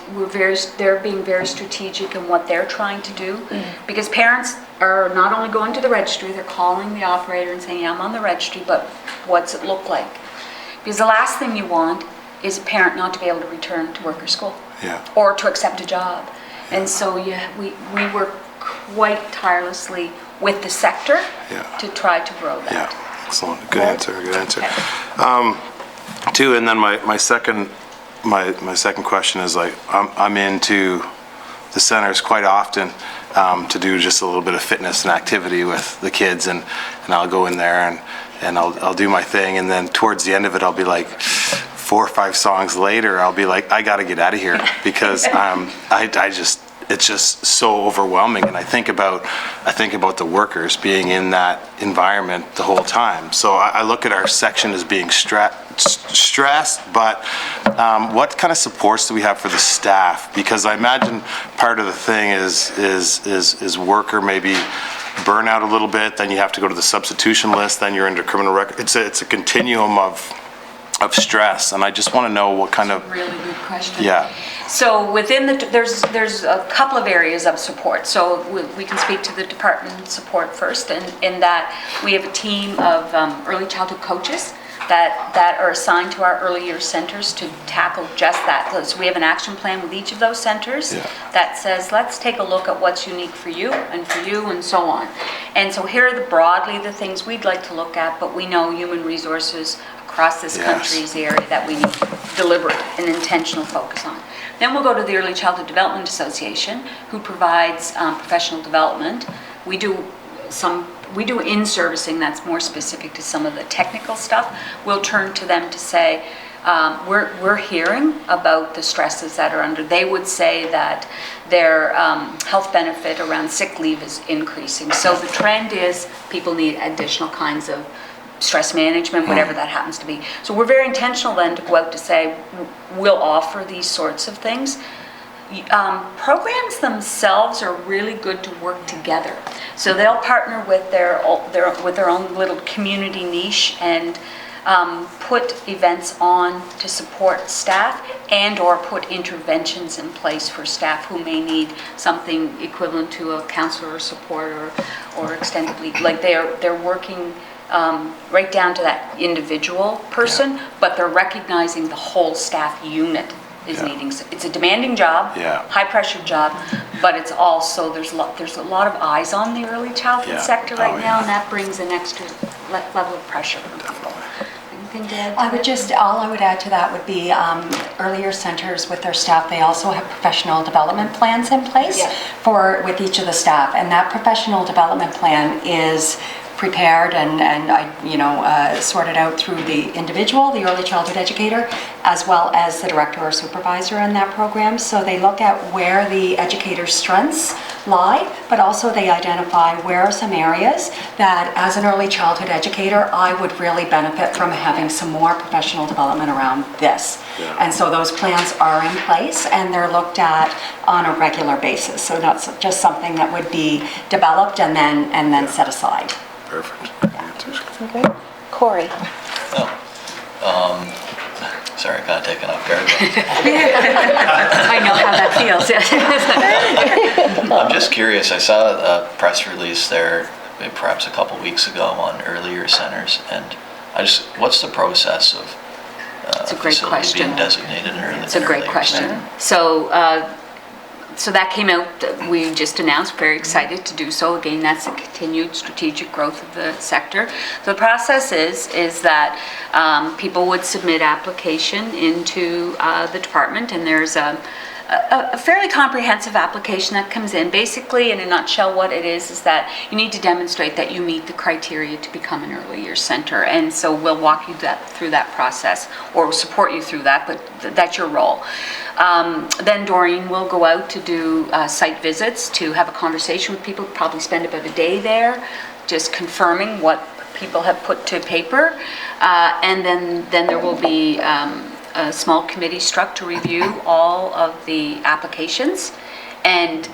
they're being very strategic in what they're trying to do, because parents are not only going to the registry, they're calling the operator and saying, yeah, I'm on the registry, but what's it look like? Because the last thing you want is a parent not to be able to return to work or school, or to accept a job. And so we work quite tirelessly with the sector to try to grow that. Yeah, excellent. Good answer. Too, and then my second question is, like, I'm into the centers quite often to do just a little bit of fitness and activity with the kids, and I'll go in there and I'll do my thing, and then towards the end of it, I'll be like, 4 or 5 songs later, I'll be like, I gotta get out of here, because it's just so overwhelming. And I think about the workers being in that environment the whole time. So I look at our section as being stressed, but what kind of supports do we have for the staff? Because I imagine part of the thing is worker maybe burn out a little bit, then you have to go to the substitution list, then you're into criminal record. It's a continuum of stress, and I just want to know what kind of... Really good question. Yeah. So within there's a couple of areas of support. So we can speak to the department support first, and in that we have a team of early childhood coaches that are assigned to our early years centers to tackle just that. So we have an action plan with each of those centers that says, let's take a look at what's unique for you and so on. And so here are broadly the things we'd like to look at, but we know human resources across this country is the area that we need deliberate and intentional focus on. Then we'll go to the Early Childhood Development Association, who provides professional development. We do in-servicing that's more specific to some of the technical stuff. We'll turn to them to say, we're hearing about the stresses that are under. They would say that their health benefit around sick leave is increasing. So the trend is people need additional kinds of stress management, whatever that happens to be. So we're very intentional then to go out to say, we'll offer these sorts of things. Programs themselves are really good to work together. So they'll partner with their own little community niche, and put events on to support staff and/or put interventions in place for staff who may need something equivalent to a counselor support or extended leave. Like they're working right down to that individual person, but they're recognizing the whole staff unit is needing. It's a demanding job, high pressure job, but it's also, there's a lot of eyes on the early childhood sector right now, and that brings an extra level of pressure from people. Anything to add to all I would add to that would be earlier centers with their staff, they also have professional development plans in place with each of the staff, and that professional development plan is prepared and sorted out through the individual, the early childhood educator, as well as the director or supervisor in that program. So they look at where the educator's strengths lie, but also they identify where are some areas that as an early childhood educator, I would really benefit from having some more professional development around this. And so those plans are in place and they're looked at on a regular basis. So not just something that would be developed and then set aside. Perfect. Okay. Corey. Sorry, kind of taken off guard. I know how that feels. I'm just curious, I saw a press release there, perhaps a couple weeks ago, on earlier centers, and what's the process of It's a great facility question. being designated an early? It's a great question. So that came out, we just announced, very excited to do so. Again, that's a continued strategic growth of the sector. So the process is that people would submit application into the department, and there's a fairly comprehensive application that comes in. Basically, in a nutshell, what it is that you need to demonstrate that you meet the criteria to become an early years center. And so we'll walk you through that process, or support you through that, but that's your role. Then Doreen will go out to do site visits, to have a conversation with people, probably spend about a day there, just confirming what people have put to paper. And then there will be a small committee struck to review all of the applications, and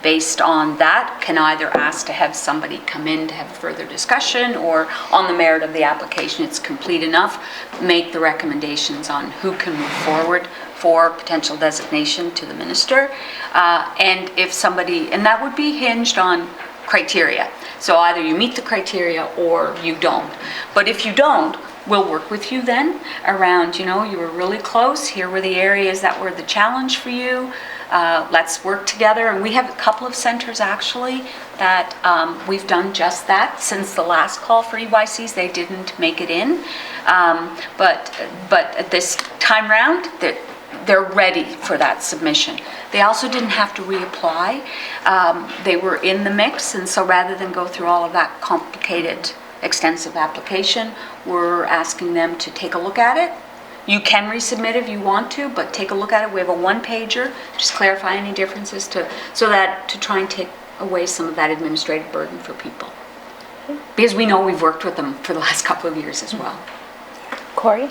based on that can either ask to have somebody come in to have further discussion, or on the merit of the application, it's complete enough, make the recommendations on who can move forward for potential designation to the minister. And if somebody, and that would be hinged on criteria. So either you meet the criteria or you don't. But if you don't, we'll work with you then around, you were really close, here were the areas that were the challenge for you, let's work together. And we have a couple of centers actually that we've done just that since the last call for EYCs. They didn't make it in, but at this time round, they're ready for that submission. They also didn't have to reapply. They were in the mix, and so rather than go through all of that complicated, extensive application, we're asking them to take a look at it. You can resubmit if you want to, but take a look at it. We have a one-pager, just clarify any differences to try and take away some of that administrative burden for people. Because we know we've worked with them for the last couple of years as well. Corey?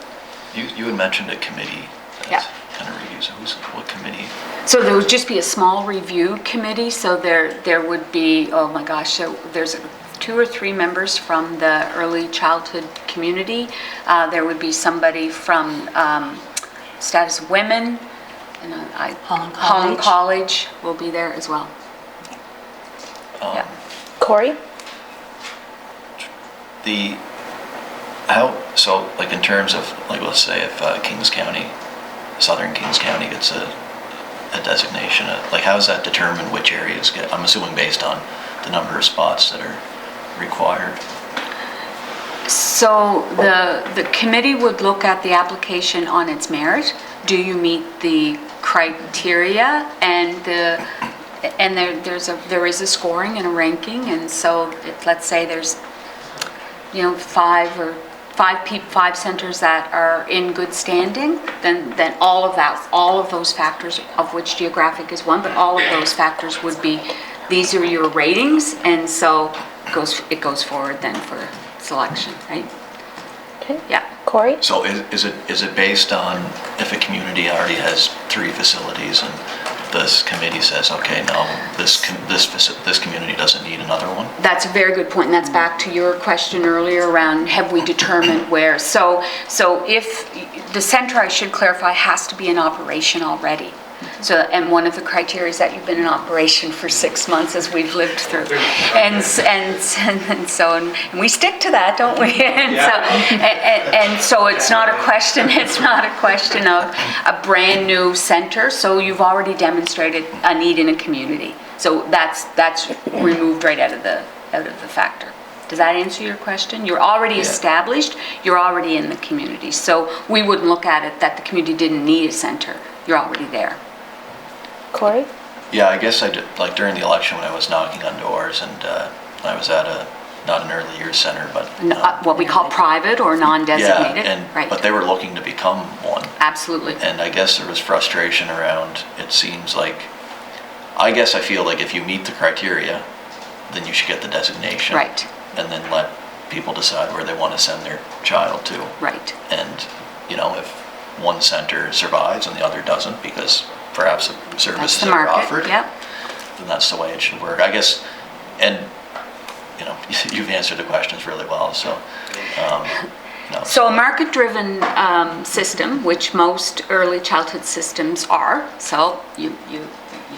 You had mentioned a committee that's kind of reviews. What committee? So there would just be a small review committee. So there would be, oh my gosh, so there's 2 or 3 members from the early childhood community. There would be somebody from Status of Women, and Holland College will be there as well. Corey? So like in terms of, like, let's say if Kings County, Southern Kings County gets a designation, like how is that determined which areas get, I'm assuming based on the number of spots that are required? So the committee would look at the application on its merit. Do you meet the criteria? And there is a scoring and a ranking. And so let's say there's 5 centers that are in good standing, then all of those factors, of which geographic is one, but all of those factors would be, these are your ratings, and so it goes forward then for selection, right? Okay. Yeah. Corey? So is it based on if a community already has 3 facilities and this committee says, okay, no, this community doesn't need another one? That's a very good point, and that's back to your question earlier around have we determined where. So if the center, I should clarify, has to be in operation already. So, and one of the criteria is that you've been in operation for 6 months as we've lived through. And we stick to that, don't we? And so it's not a question of a brand new center. So you've already demonstrated a need in a community. So that's removed right out of the factor. Does that answer your question? You're already established, you're already in the community. So we wouldn't look at it that the community didn't need a center. You're already there. Corey? Yeah, I guess I did, like during the election when I was knocking on doors and I was at not an early years center, but... what we call private or non-designated. Yeah, right. But they were looking to become one. Absolutely. And I guess there was frustration around, it seems like, I guess I feel like if you meet the criteria, then you should get the designation. Right. And then let people decide where they want to send their child to. Right. And, if one center survives and the other doesn't because perhaps the services are offered, yep. then that's the way it should work. I guess, and, you've answered the questions really well, so. So a market-driven system, which most early childhood systems are, so you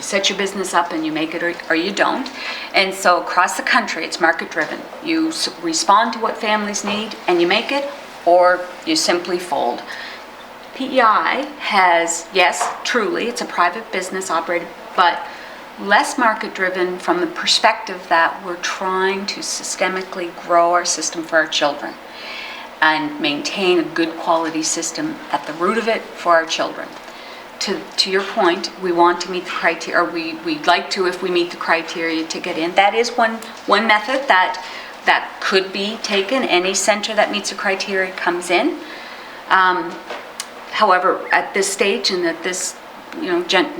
set your business up and you make it or you don't. And so across the country, it's market-driven. You respond to what families need and you make it, or you simply fold. PEI has, yes, truly, it's a private business operated, but less market-driven from the perspective that we're trying to systemically grow our system for our children and maintain a good quality system at the root of it for our children. To your point, we want to meet the criteria, or we'd like to if we meet the criteria to get in. That is one method that could be taken. Any center that meets the criteria comes in. However, at this stage and at this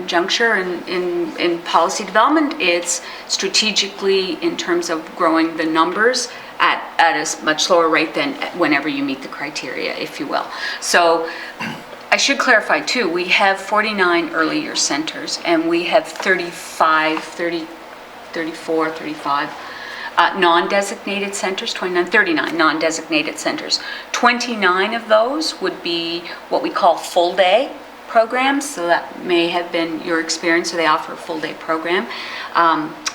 juncture in policy development, it's strategically in terms of growing the numbers at a much slower rate than whenever you meet the criteria, if you will. So I should clarify too, we have 49 early year centers and we have 35 non-designated centers, 39 non-designated centers. 29 of those would be what we call full day programs, so that may have been your experience, so they offer a full day program,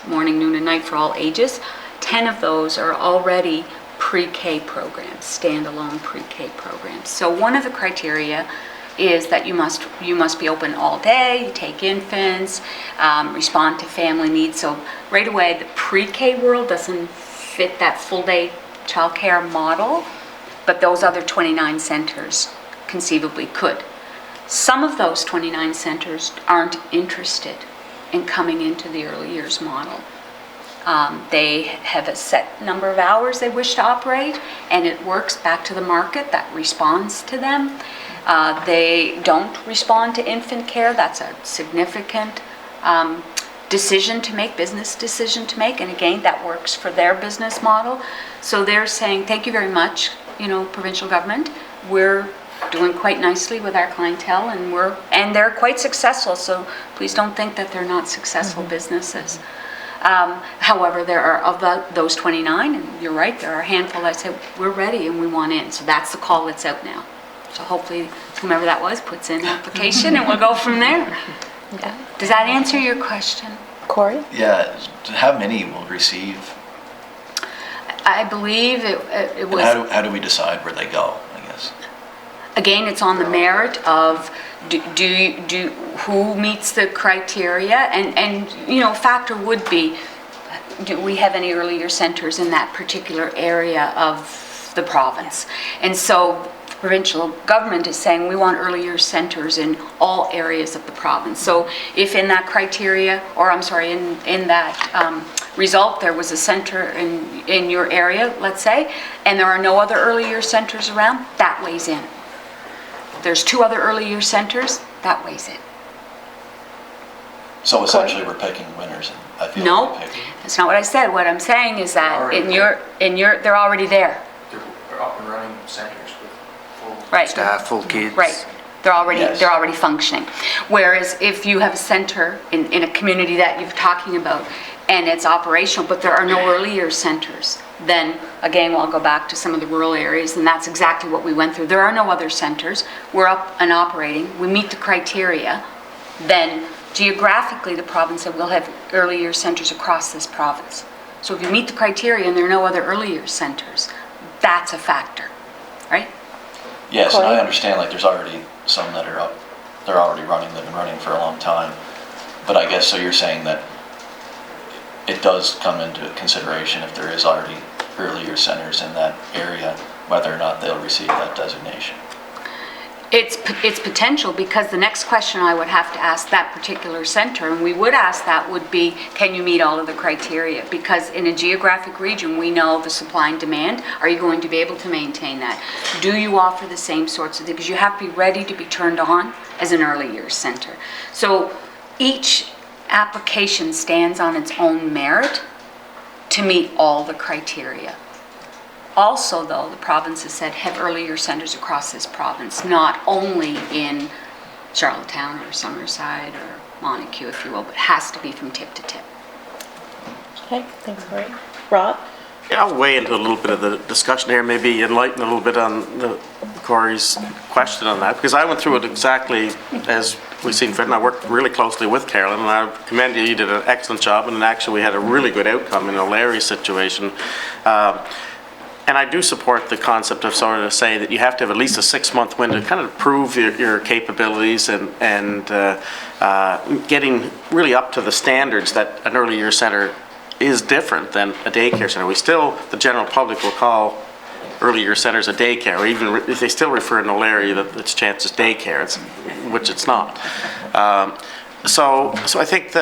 morning, noon, and night for all ages. 10 of those are already pre-K programs, standalone pre-K programs. So one of the criteria is that you must be open all day, you take infants, respond to family needs. So right away, the pre-K world doesn't fit that full day childcare model, but those other 29 centers conceivably could. Some of those 29 centers aren't interested in coming into the early years model. They have a set number of hours they wish to operate, and it works back to the market that responds to them. They don't respond to infant care. That's a significant business decision to make, and again, that works for their business model. So they're saying, thank you very much, provincial government. We're doing quite nicely with our clientele, and they're quite successful, so please don't think that they're not successful businesses. However, there are, of those 29, and you're right, there are a handful that say, we're ready and we want in. So that's the call that's out now. So hopefully, whomever that was puts in an application and we'll go from there. Yeah. Does that answer your question? Corey? Yeah, how many will receive? I believe it was... And how do we decide where they go, I guess? Again, it's on the merit of who meets the criteria, and factor would be, do we have any early year centers in that particular area of the province? And so the provincial government is saying we want early year centers in all areas of the province. So if in that criteria, or I'm sorry, in that result, there was a center in your area, let's say, and there are no other early year centers around, that weighs in. There's 2 other early year centers, that weighs in. So essentially, we're picking winners, and I feel No, like we're picking. that's not what I said. What I'm saying is that they're already there. They're up and running centers with full Right. staff, full kids. Right. Yes. They're already functioning. Whereas if you have a center in a community that you're talking about and it's operational, but there are no early years centers, then again, I'll go back to some of the rural areas, and that's exactly what we went through. There are no other centers. We're up and operating. We meet the criteria. Then geographically, the province said we'll have early years centers across this province. So if you meet the criteria and there are no other early years centers, that's a factor, right? Yes, and I Corey? understand, like, there's already some that are up, they're already running, they've been running for a long time. But I guess, so you're saying that it does come into consideration if there is already earlier centers in that area, whether or not they'll receive that designation. It's potential, because the next question I would have to ask that particular center, and we would ask that, would be, can you meet all of the criteria? Because in a geographic region, we know the supply and demand. Are you going to be able to maintain that? Do you offer the same sorts of things? Because you have to be ready to be turned on as an early years center. So each application stands on its own merit to meet all the criteria. Also, though, the province has said have early years centers across this province, not only in Charlottetown or Summerside or Montague, if you will, but has to be from tip to tip. Okay, thanks, Corey. Rob? Yeah, I'll weigh into a little bit of the discussion here, maybe enlighten a little bit on Corey's question on that, because I went through it exactly as we've seen fit, and I worked really closely with Carolyn, and I commend you. You did an excellent job, and actually we had a really good outcome in O'Leary's situation. And I do support the concept of sort of saying that you have to have at least a 6-month window to kind of prove your capabilities and getting really up to the standards that an early years center is different than a daycare center. We still, the general public will call early years centers a daycare, or even if they still refer in O'Leary that its chance is daycare, which it's not. So I think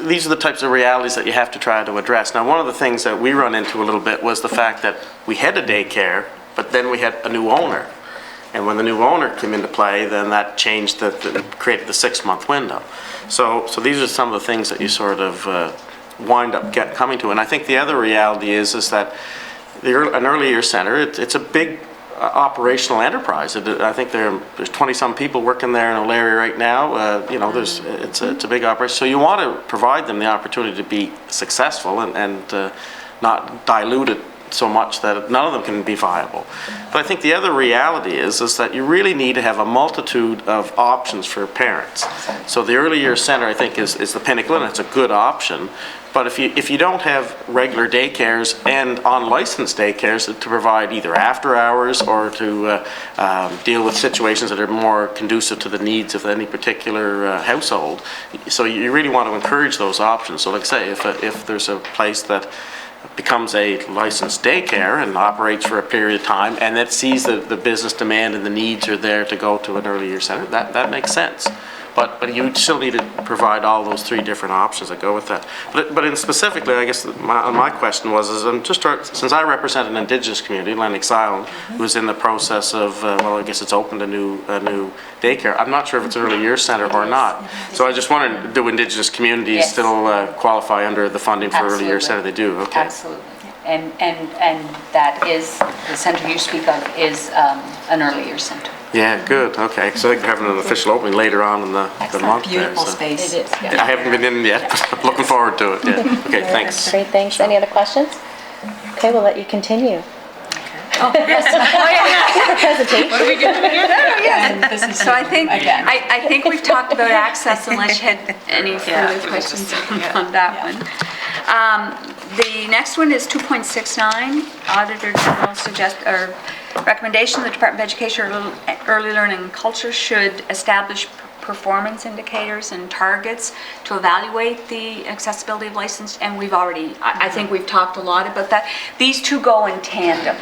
these are the types of realities that you have to try to address. Now, one of the things that we run into a little bit was the fact that we had a daycare, but then we had a new owner. And when the new owner came into play, then that changed, created the 6-month window. So these are some of the things that you sort of wind up coming to. And I think the other reality is that an early years center, it's a big operational enterprise. I think there's 20-some people working there in O'Leary right now. It's a big operation. So you want to provide them the opportunity to be successful and not dilute it so much that none of them can be viable. But I think the other reality is that you really need to have a multitude of options for parents. So the early years center, I think, is the pinnacle, and it's a good option. But if you don't have regular daycares and unlicensed daycares to provide either after hours or to deal with situations that are more conducive to the needs of any particular household, so you really want to encourage those options. So like I say, if there's a place that becomes a licensed daycare and operates for a period of time and that sees the business demand and the needs are there to go to an early years center, that makes sense. But you still need to provide all those 3 different options that go with that. But in specifically, I guess my question was, since I represent an Indigenous community, Lennox Island, who's in the process of, I guess it's opened a new daycare. I'm not sure if it's an early years center or not. So I just wondered, do Indigenous communities Yes. still qualify under the funding for early years center? Absolutely. They do, okay. Absolutely. And that is, the center you speak of is an early years center. Yeah, good, okay. So they're having an official opening later on in the month there. Beautiful so. space. It is, yeah. I haven't been in yet, but I'm looking forward to it, yeah. Okay, thanks. Great, thanks. Any other questions? Okay, we'll let you continue. Hesitate. What are we doing here? And this is So I think, again. I think we've talked about access, unless you had any further questions on that one. The next one is 2.69, Auditor General recommendation, the Department of Education, Early Learning and Culture should establish performance indicators and targets to evaluate the accessibility of licensed, and we've already, I think we've talked a lot about that. These two go in tandem.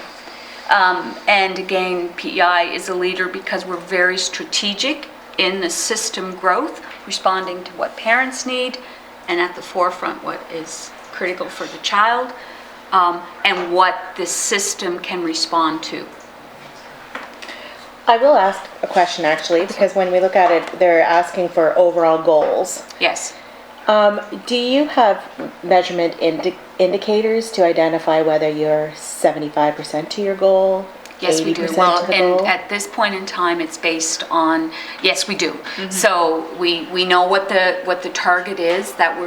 And again, PEI is a leader because we're very strategic in the system growth, responding to what parents need, and at the forefront what is critical for the child, and what the system can respond to. I will ask a question actually, because when we look at it, they're asking for overall goals. Yes. Do you have measurement indicators to identify whether you're 75% to your goal? Yes, we do. 80% Well, to the and goal? at this point in time, it's based on, yes, we do. So we know what the target is that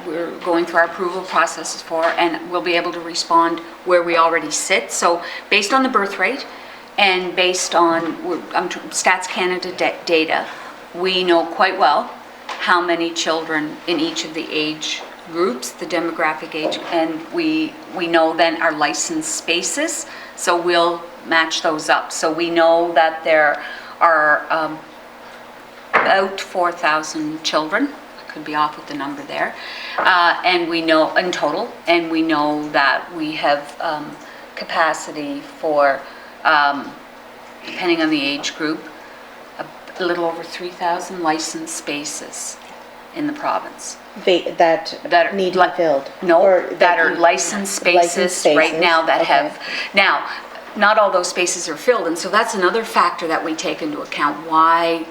we're going through our approval processes for, and we'll be able to respond where we already sit. So based on the birth rate and based on Stats Canada data, we know quite well how many children in each of the age groups, the demographic age, and we know then our licensed spaces, so we'll match those up. So we know that there are about 4,000 children, I could be off with the number there, and we know in total, and we know that we have capacity for, depending on the age group, a little over 3,000 licensed spaces in the province. That need to be filled? No, Or that are licensed spaces right now that okay. have, now, not all those spaces are filled, and so that's another factor that we take into account, why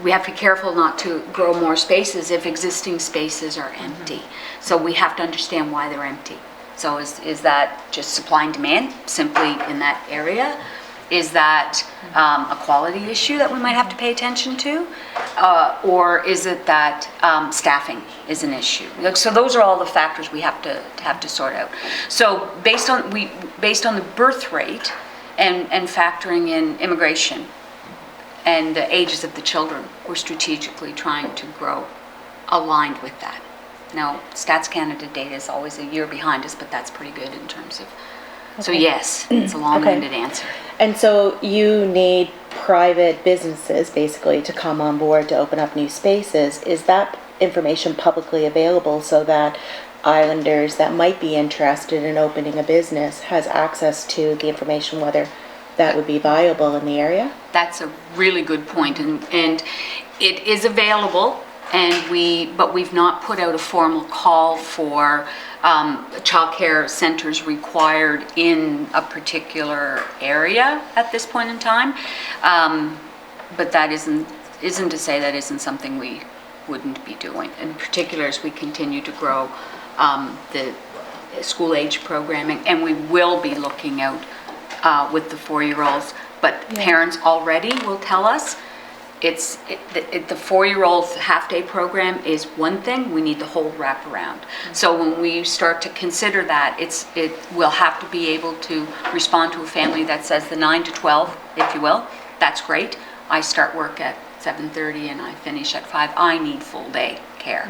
we have to be careful not to grow more spaces if existing spaces are empty. So we have to understand why they're empty. So is that just supply and demand simply in that area? Is that a quality issue that we might have to pay attention to? Or is it that staffing is an issue? So those are all the factors we have to sort out. So based on the birth rate and factoring in immigration and the ages of the children, we're strategically trying to grow aligned with that. Now, Stats Canada data is always a year behind us, but that's pretty good in terms of, so yes, it's a long-winded answer. And so you need private businesses basically to come on board to open up new spaces. Is that information publicly available so that islanders that might be interested in opening a business has access to the information whether that would be viable in the area? That's a really good point, and it is available, but we've not put out a formal call for childcare centers required in a particular area at this point in time. But that isn't to say that isn't something we wouldn't be doing. In particular, as we continue to grow the school age programming, and we will be looking out with the 4-year-olds. But parents already will tell us the 4-year-old's half-day program is one thing, we need the whole wraparound. So when we start to consider that, we'll have to be able to respond to a family that says the 9 to 12, if you will, that's great. I start work at 7:30 and I finish at 5. I need full day care.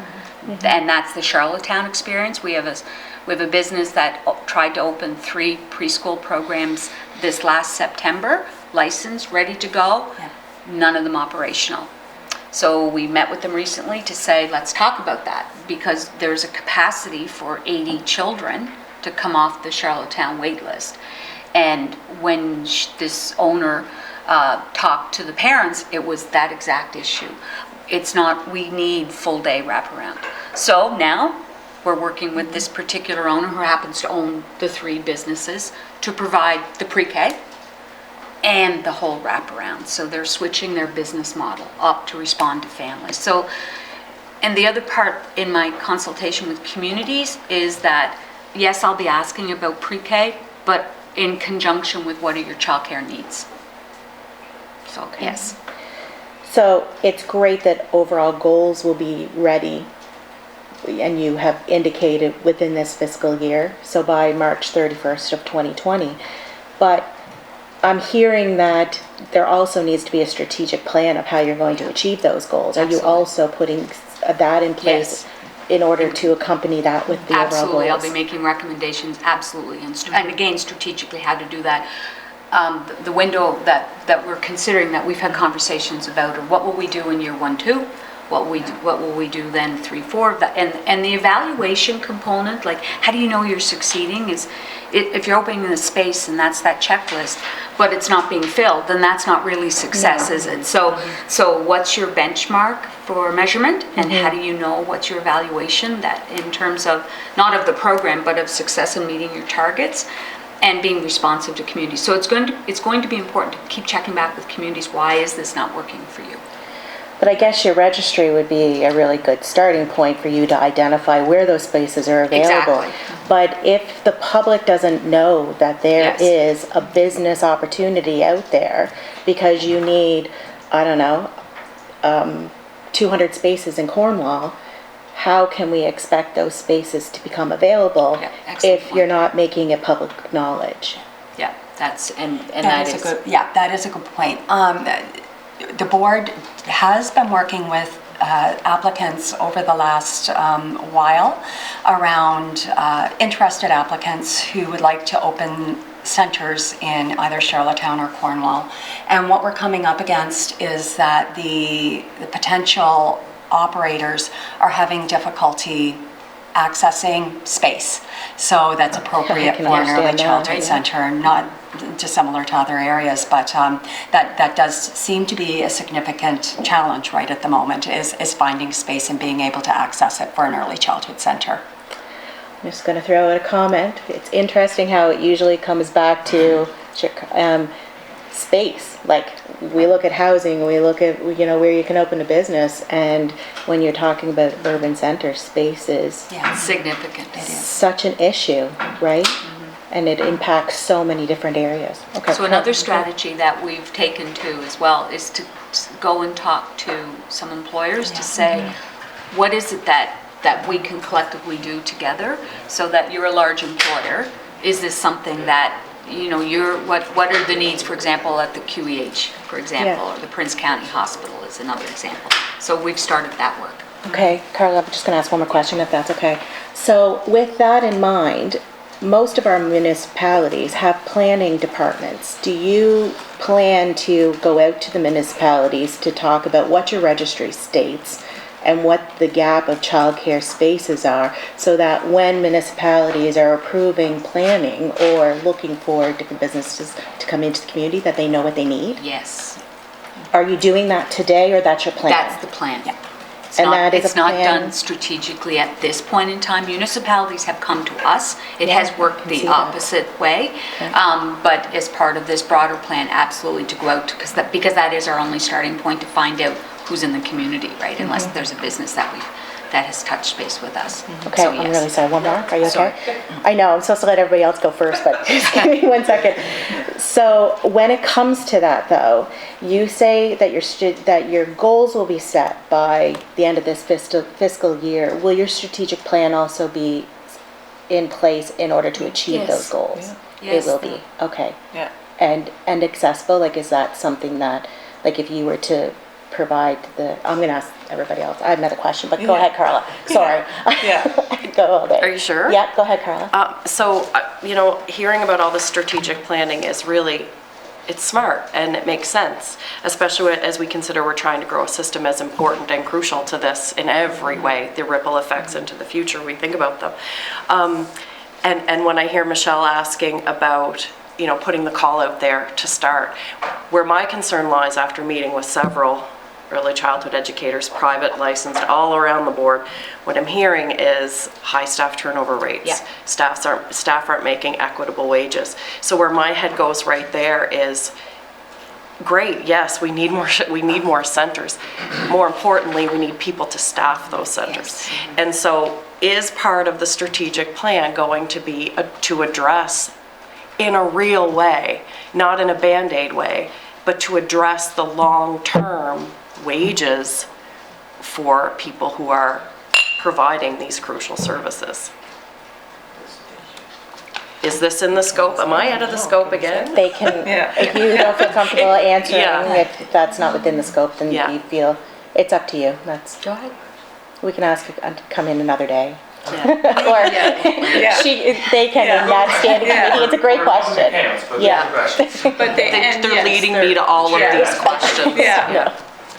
And that's the Charlottetown experience. We have a business that tried to open 3 preschool programs this last September, licensed, ready to go. None of them operational. So we met with them recently to say, let's talk about that, because there's a capacity for 80 children to come off the Charlottetown wait list. And when this owner talked to the parents, it was that exact issue. It's not, we need full day wraparound. So now we're working with this particular owner who happens to own the 3 businesses to provide the pre-K and the whole wraparound. So they're switching their business model up to respond to families. So, and the other part in my consultation with communities is that, yes, I'll be asking about pre-K, but in conjunction with what are your childcare needs. So, yes. So it's great that overall goals will be ready, and you have indicated within this fiscal year, so by March 31st of 2020. But I'm hearing that there also needs to be a strategic plan of how you're going to achieve those goals. Are you also putting that in place in order to accompany that with the overall goals? Absolutely, I'll be making recommendations, absolutely, and again, strategically how to do that. The window that we're considering, that we've had conversations about, or what will we do in year 1, 2? What will we do then 3, 4? And the evaluation component, like how do you know you're succeeding, is if you're opening the space and that's that checklist, but it's not being filled, then that's not really success, is it? So what's your benchmark for measurement, and how do you know what's your evaluation, that in terms of not of the program but of success in meeting your targets and being responsive to communities. So it's going to be important to keep checking back with communities. Why is this not working for you? But I guess your registry would be a really good starting point for you to identify where those spaces are available. Exactly. But if the public doesn't know that there Yes. is a business opportunity out there because you need, I don't know, 200 spaces in Cornwall, how can we expect those spaces to become available Yeah, excellent if point. you're not making it public knowledge? Yeah, that's, and That that is is. a good, yeah, that is a good point. The board has been working with applicants over the last while around interested applicants who would like to open centers in either Charlottetown or Cornwall. And what we're coming up against is that the potential operators are having difficulty accessing space. So that's appropriate can for an early understand that, childhood yeah. center, not dissimilar to other areas, but that does seem to be a significant challenge right at the moment, is finding space and being able to access it for an early childhood center. I'm just going to throw out a comment. It's interesting how it usually comes back to space. Like, we look at housing, we look at, where you can open a business, and when you're talking about urban center, space is Yeah, Significant. it is. such an issue, right? And it impacts so many different areas. Okay. So another strategy that we've taken to as well is to go and talk to some employers to say, what is it that we can collectively do together so that you're a large employer? Is this something that, what are the needs, for example, at the QEH, for example, Yeah. or the Prince County Hospital is another example. So we've started that work. Okay, Carla, I'm just going to ask one more question, if that's okay. So with that in mind, most of our municipalities have planning departments. Do you plan to go out to the municipalities to talk about what your registry states and what the gap of childcare spaces are, so that when municipalities are approving planning or looking for different businesses to come into the community, that they know what they need? Yes, Are you doing that today, or that's your plan? that's the plan. It's And not, that is a it's not plan- done strategically at this point in time. Municipalities have come to us. It has worked see the that. opposite way. But as part of this broader plan, absolutely to go out, because that is our only starting point to find out who's in the community, right? Unless there's a business that has touched base with us. Okay, So, I'm yes. really sorry. One more? Are you Sorry. okay? I know, I'm supposed to let everybody else go first, but just give me 1 second. So when it comes to that, though, you say that your goals will be set by the end of this fiscal year. Will your strategic plan also be in place in order to achieve Yes. those goals? Yes. It will be, okay. Yeah. And accessible, like, is that something that, like, if you were to provide I'm going to ask everybody else. I have another question, but go ahead, Carla. Sorry. Yeah. Go there. Are you sure? Yeah, go ahead, Carla. Hearing about all the strategic planning is really, it's smart and it makes sense, especially as we consider we're trying to grow a system as important and crucial to this in every way, the ripple effects into the future, we think about them. And when I hear Michelle asking about, putting the call out there to start, where my concern lies after meeting with several early childhood educators, private licensed, all around the board, what I'm hearing is high staff turnover rates. Yeah. Staff aren't making equitable wages. So where my head goes right there is, great, yes, we need more centers. More importantly, we need people to staff those centers. Yes. And so is part of the strategic plan going to be to address in a real way, not in a Band-Aid way, but to address the long-term wages for people who are providing these crucial services? Is this in the scope? Am I out of the scope again? They can, Yeah. if you don't feel comfortable answering, Yeah. if that's not within the scope, then Yeah. you feel, it's up to you. Go ahead. We can ask you to come in another day. Yeah. Or they can in that standing Yeah. committee. It's a great question. Yeah. But They're leading me to all of these questions. Yeah.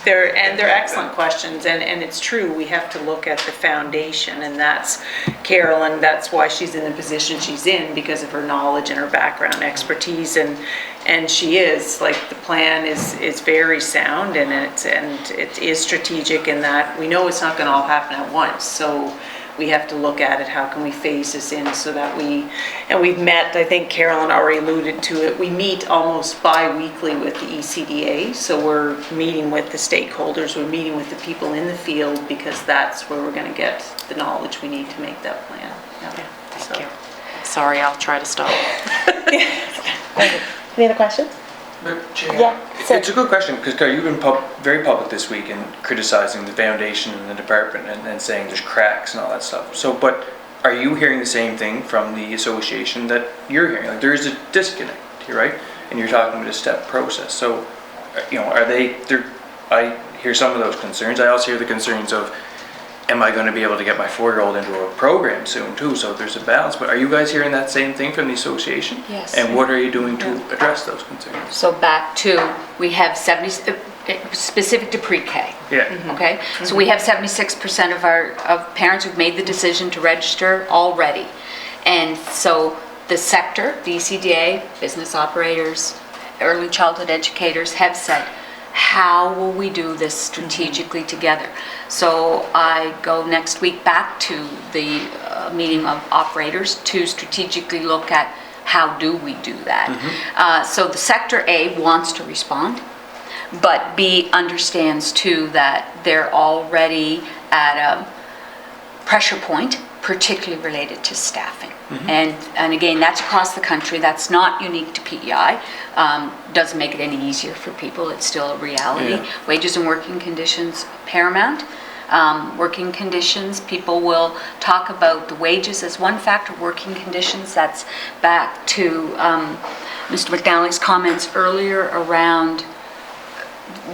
They're excellent questions, and it's true, we have to look at the foundation, and that's Carolyn, that's why she's in the position she's in, because of her knowledge and her background expertise, and she is, like, the plan is very sound, and it is strategic in that we know it's not gonna all happen at once, so we have to look at it, how can we phase this in so that we've met, I think Carolyn already alluded to it, we meet almost bi-weekly with the ECDA, so we're meeting with the stakeholders, we're meeting with the people in the field, because that's where we're gonna get the knowledge we need to make that plan. Thank you. Sorry, I'll try to stop. Any other questions? But Chair, Yeah, so- it's a good question, because you've been very public this week in criticizing the foundation and the department and saying there's cracks and all that stuff. So, but are you hearing the same thing from the association that you're hearing? Like, there is a disconnect here, right? And you're talking about a step process. So, I hear some of those concerns. I also hear the concerns of, am I going to be able to get my 4-year-old into a program soon too? So there's a balance. But are you guys hearing that same thing from the association? Yes. And what are you doing to address those concerns? So back to, we have 70, specific to pre-K. Yeah. Okay, so we have 76% of parents who've made the decision to register already. And so the sector, the ECDA, business operators, early childhood educators have said, how will we do this strategically together? So I go next week back to the meeting of operators to strategically look at how do we do that. So the sector A wants to respond, but B understands too that they're already at a pressure point, particularly related to staffing. And again, that's across the country. That's not unique to PEI. Doesn't make it any easier for people. It's still a reality. Yeah. Wages and working conditions paramount. Working conditions, people will talk about the wages as one factor. Working conditions, that's back to Mr. McDonald's comments earlier around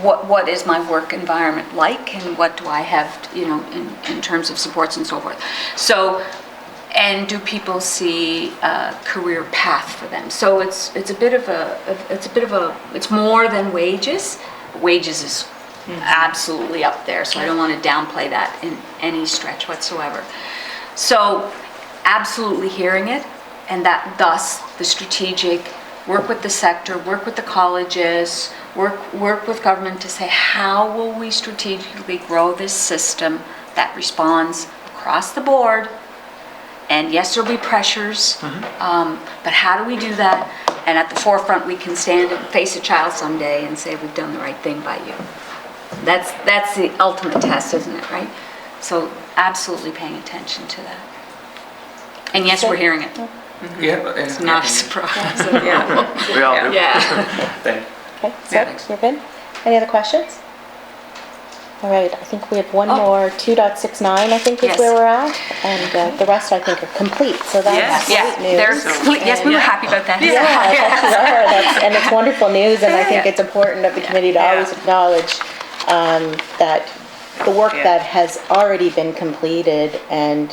what is my work environment like, and what do I have, in terms of supports and so forth. So, and do people see a career path for them? So it's more than wages. Wages is absolutely up there, so I don't want to downplay that in any stretch whatsoever. So absolutely hearing it, and that thus the strategic work with the sector, work with the colleges, work with government to say, how will we strategically grow this system that responds across the board? And yes, there'll be pressures, but how do we do that? And at the forefront, we can stand and face a child someday and say, we've done the right thing by you. That's the ultimate test, isn't it, right? So absolutely paying attention to that. And yes, we're hearing it. Yeah. It's not a surprise. We all do. Yeah. Thank you. Okay, so you're good? Any other questions? All right, I think we have one more, 2.69, I think is Yes. where we're at, and the rest I think are complete, so that's Yeah, great news. they're complete. Yes, we were happy about that. Yeah, and it's wonderful news, and I think it's important of the committee to always acknowledge that the work that has already been completed, and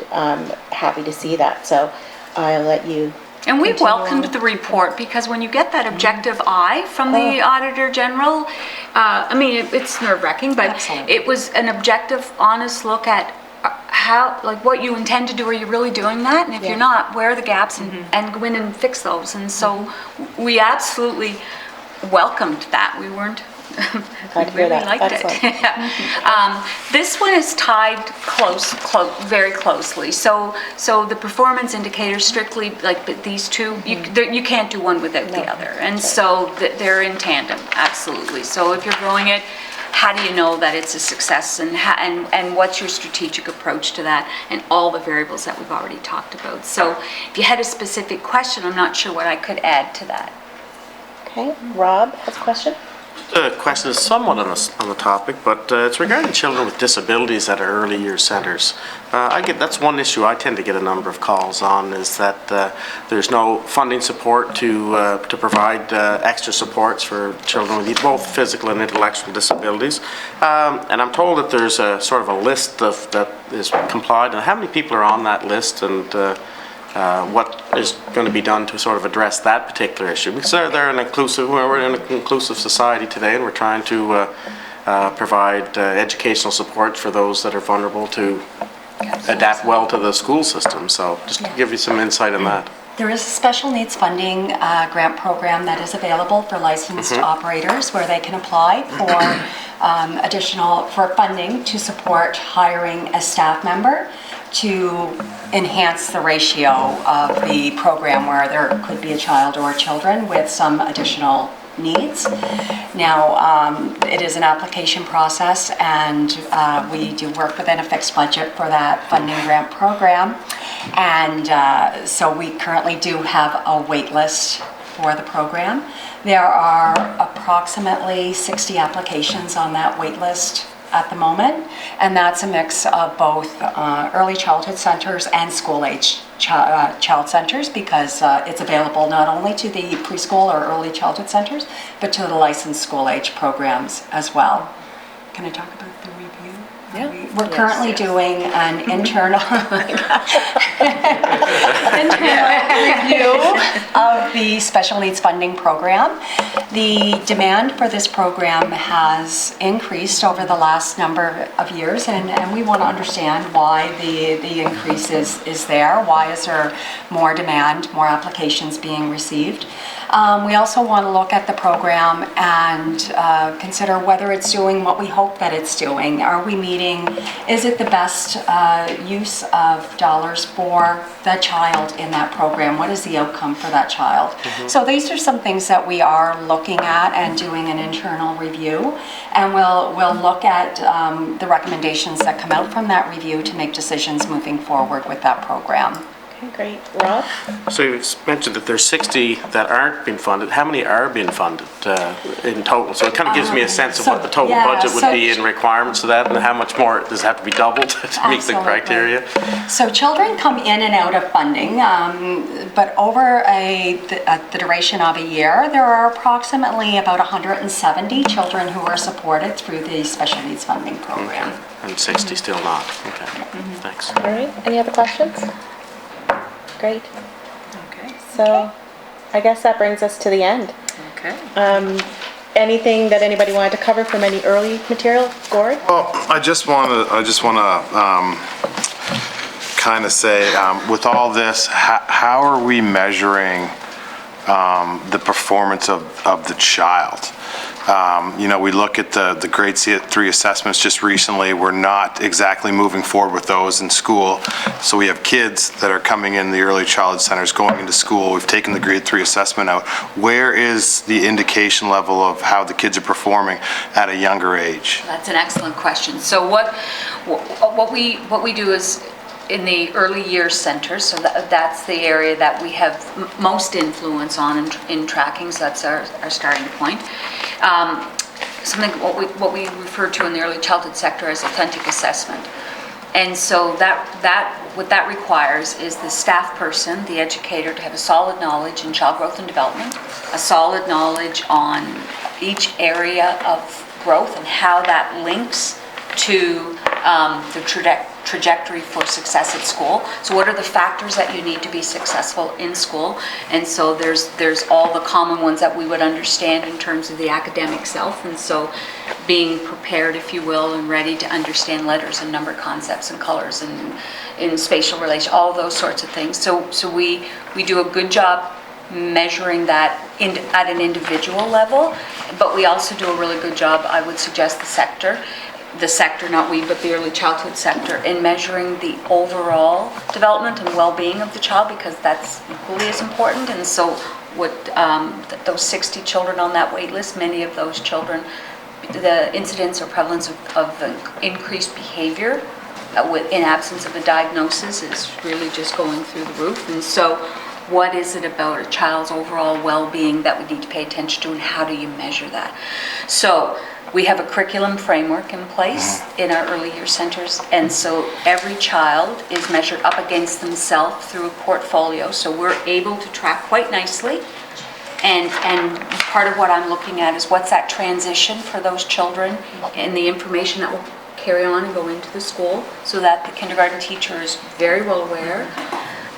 happy to see that, so I'll let you. And we continue welcomed on. the report, because when you get that objective eye from the Auditor General, it's nerve-wracking, but Absolutely. it was an objective, honest look at how, like, what you intend to do. Are you really doing that? And if you're not, where are the gaps, and go in and fix those. And so we absolutely welcomed that. We weren't, Glad to we hear really that. liked Excellent. it. This one is tied very closely. So the performance indicators strictly, like these two, you can't do one without the other. And so they're in tandem, absolutely. So if you're growing it, how do you know that it's a success, and what's your strategic approach to that, and all the variables that we've already talked about. So if you had a specific question, I'm not sure what I could add to that. Okay, Rob has a question? The question is somewhat on the topic, but it's regarding children with disabilities at our early years centres. That's one issue I tend to get a number of calls on, is that there's no funding support to provide extra supports for children with both physical and intellectual disabilities. And I'm told that there's a sort of a list that is complied, and how many people are on that list, and what is going to be done to sort of address that particular issue, because we're in an inclusive society today, and we're trying to provide educational support for those that are vulnerable to adapt well to the school system. So just to give you some insight on that. There is a special needs funding grant program that is available for licensed operators, where they can apply for for funding to support hiring a staff member to enhance the ratio of the program where there could be a child or children with some additional needs. Now, it is an application process, and we do work within a fixed budget for that funding grant program. And so we currently do have a wait list for the program. There are approximately 60 applications on that wait list at the moment, and that's a mix of both early childhood centers and school-age child centers, because it's available not only to the preschool or early childhood centers, but to the licensed school-age programs as well. Can I talk about the review? Yeah. We're currently doing an internal review of the special needs funding program. The demand for this program has increased over the last number of years, and we want to understand why the increase is there. Why is there more demand, more applications being received? We also want to look at the program and consider whether it's doing what we hope that it's doing. Are we meeting, is it the best use of dollars for the child in that program? What is the outcome for that child? Mm-hmm. So these are some things that we are looking at and doing an internal review, and we'll look at the recommendations that come out from that review to make decisions moving forward with that program. Okay, great. Rob? So you mentioned that there's 60 that aren't being funded. How many are being funded in total? So it kind of gives me a sense of what the total budget would be in requirements of that, and how much more does it have to be doubled to meet the criteria? So children come in and out of funding, but over the duration of a year, there are approximately about 170 children who are supported through the special needs funding program. Okay. And 60 still not. Okay, thanks. All right, any other questions? Great. Okay. So I guess that brings us to the end. Okay. Anything that anybody wanted to cover from any early material? Gord? Well, I just want to kind of say, with all this, how are we measuring the performance of the child? We look at the grade 3 assessments just recently. We're not exactly moving forward with those in school. So we have kids that are coming in the early childhood centers going into school. We've taken the grade 3 assessment out. Where is the indication level of how the kids are performing at a younger age? That's an excellent question. So what we do is, in the early years centers, so that's the area that we have most influence on in tracking, so that's our starting point. Something what we refer to in the early childhood sector as authentic assessment. And so what that requires is the staff person, the educator, to have a solid knowledge in child growth and development, a solid knowledge on each area of growth and how that links to the trajectory for success at school. So what are the factors that you need to be successful in school? And so there's all the common ones that we would understand in terms of the academic self, and so being prepared, if you will, and ready to understand letters and number concepts and colors and in spatial relation, all those sorts of things. So we do a good job measuring that at an individual level, but we also do a really good job, I would suggest, the sector, not we, but the early childhood sector, in measuring the overall development and well-being of the child, because that's equally as important. And so those 60 children on that wait list, many of those children, the incidence or prevalence of increased behavior in absence of a diagnosis is really just going through the roof. And so what is it about a child's overall well-being that we need to pay attention to, and how do you measure that? So we have a curriculum framework in place in our early year centers, and so every child is measured up against themselves through a portfolio, so we're able to track quite nicely. And part of what I'm looking at is what's that transition for those children and the information that will carry on and go into the school, so that the kindergarten teacher is very well aware.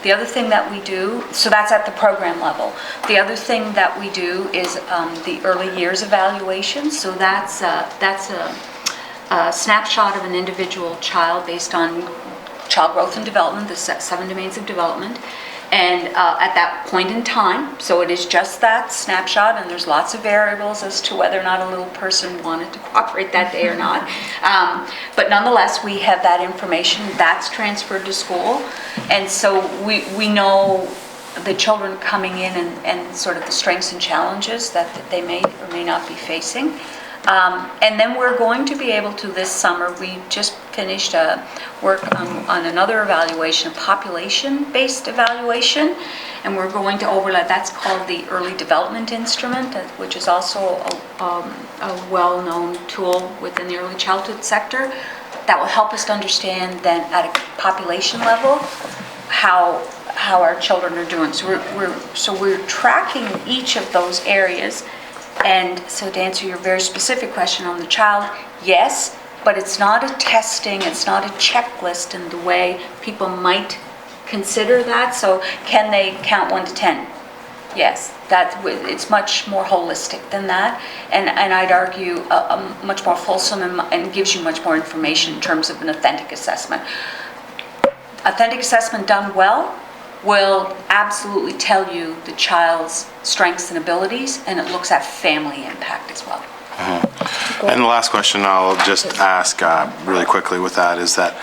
The other thing that we do, so that's at the program level. The other thing that we do is the early years evaluation. So that's a snapshot of an individual child based on child growth and development, the 7 domains of development. And at that point in time, so it is just that snapshot, and there's lots of variables as to whether or not a little person wanted to cooperate that day or not. But nonetheless, we have that information that's transferred to school. And so we know the children coming in and sort of the strengths and challenges that they may or may not be facing. And then we're going to be able to, this summer, we just finished work on another evaluation, a population-based evaluation, and we're going to overlap, that's called the Early Development Instrument, which is also a well-known tool within the early childhood sector that will help us to understand then at a population level how our children are doing. So we're tracking each of those areas. And so to answer your very specific question on the child, yes, but it's not a testing, it's not a checklist in the way people might consider that. So can they count 1 to 10? Yes, it's much more holistic than that. And I'd argue a much more fulsome and gives you much more information in terms of an authentic assessment. Authentic assessment done well will absolutely tell you the child's strengths and abilities, and it looks at family impact as well. And the last question I'll just ask really quickly with that is that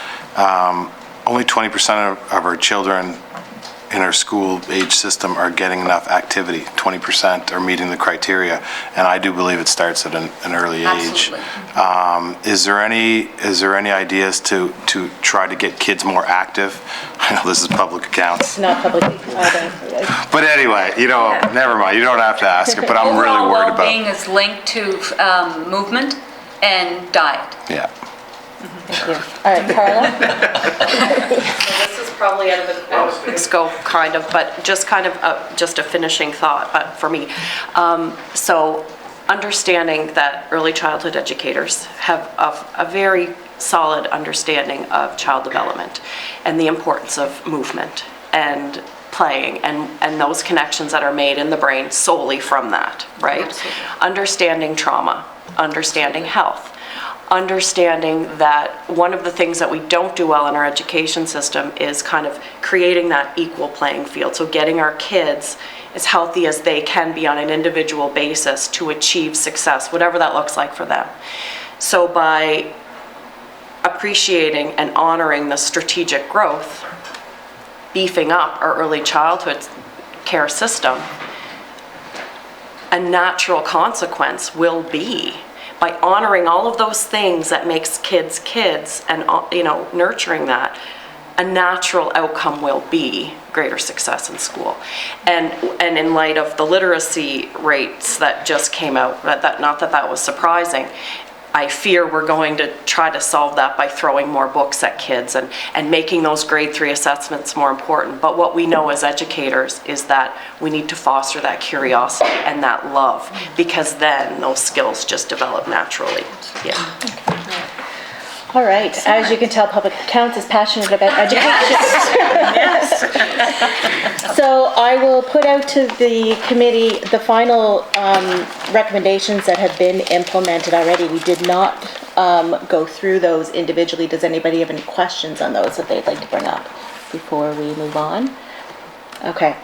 only 20% of our children in our school age system are getting enough activity. 20% are meeting the criteria, and I do believe it starts at an early age. Absolutely. Is there any ideas to try to get kids more active? I know this is public accounts. It's not public. But anyway, never mind. You don't have to ask it, but I'm really Overall worried about. well-being is linked to movement and diet. Yeah. Thank you. All right, Carla? This is probably out of the scope, kind of, but just kind of just a finishing thought for me. So understanding that early childhood educators have a very solid understanding of child development and the importance of movement and playing and those connections that are made in the brain solely from that, right? Absolutely. Understanding trauma, understanding health, understanding that one of the things that we don't do well in our education system is kind of creating that equal playing field. So getting our kids as healthy as they can be on an individual basis to achieve success, whatever that looks like for them. So by appreciating and honoring the strategic growth, beefing up our early childhood care system, a natural consequence will be by honoring all of those things that makes kids kids and nurturing that, a natural outcome will be greater success in school. And in light of the literacy rates that just came out, not that that was surprising, I fear we're going to try to solve that by throwing more books at kids and making those grade 3 assessments more important. But what we know as educators is that we need to foster that curiosity and that love, because then those skills just develop naturally. Yeah. All right, as you can tell, Public Accounts is passionate about education. So I will put out to the committee the final recommendations that have been implemented already. We did not go through those individually. Does anybody have any questions on those that they'd like to bring up before we move on? Okay,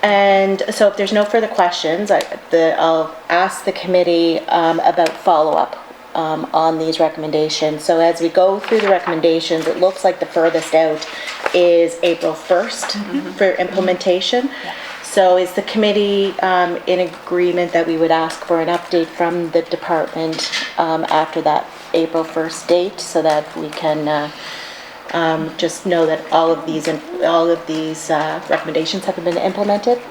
and so if there's no further questions, I'll ask the committee about follow-up on these recommendations. So as we go through the recommendations, it looks like the furthest out is April 1st for implementation. So is the committee in agreement that we would ask for an update from the department after that April 1st date, so that we can just know that all of these recommendations have been implemented?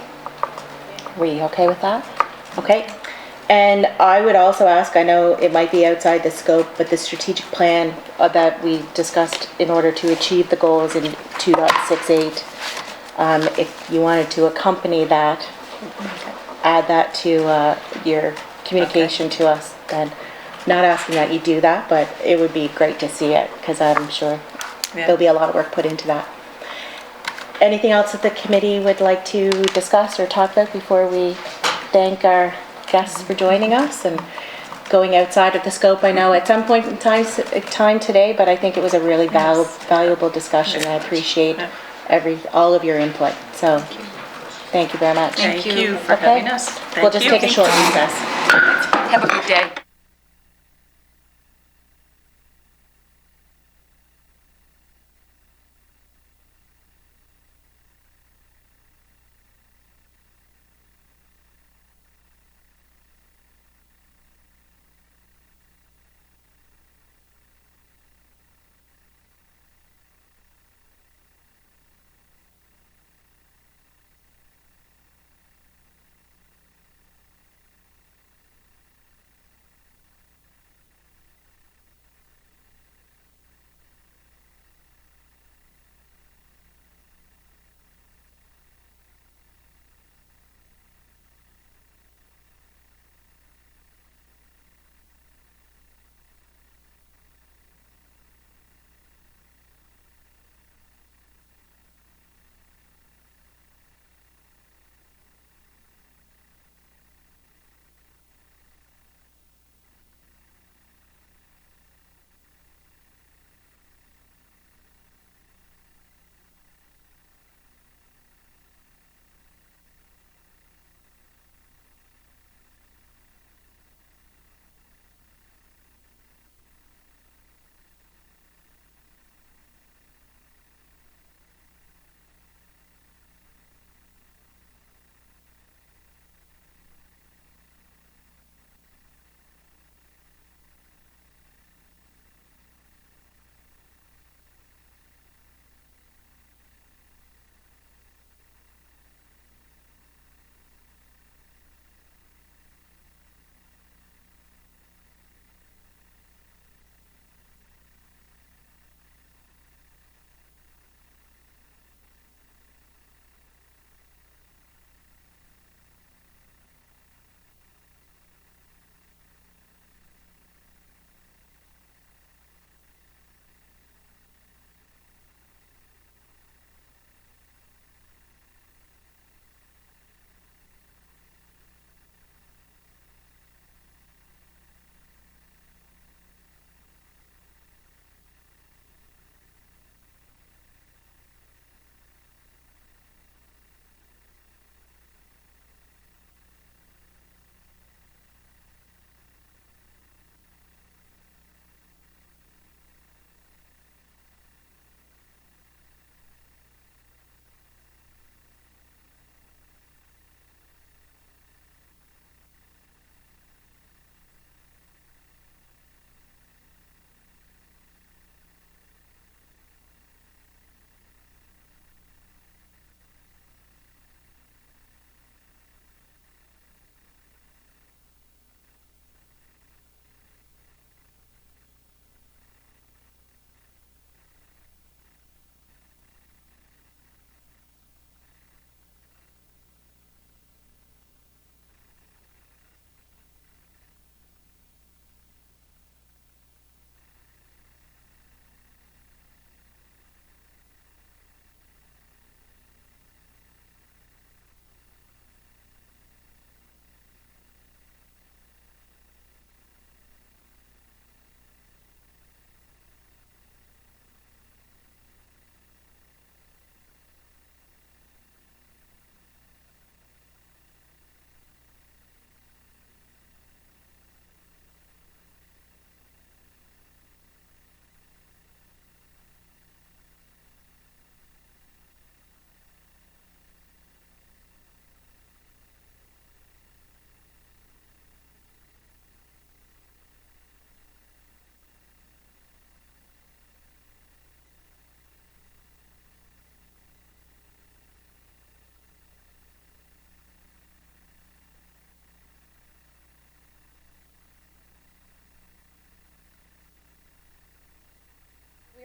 Are we okay with that? Okay. And I would also ask, I know it might be outside the scope, but the strategic plan that we discussed in order to achieve the goals in 2.68, if you wanted to accompany that, add that to your communication to us, then not asking that you do that, but it would be great to see it, because I'm sure there'll be a lot of work put into that. Anything else that the committee would like to discuss or talk about before we thank our guests for joining us and going outside of the scope? I know at some point in time today, but I think it was a really valuable discussion. I appreciate all of your input. So, thank you very much. Thank you for Okay. having us. We'll Thank just you. take a short recess. Have a good day.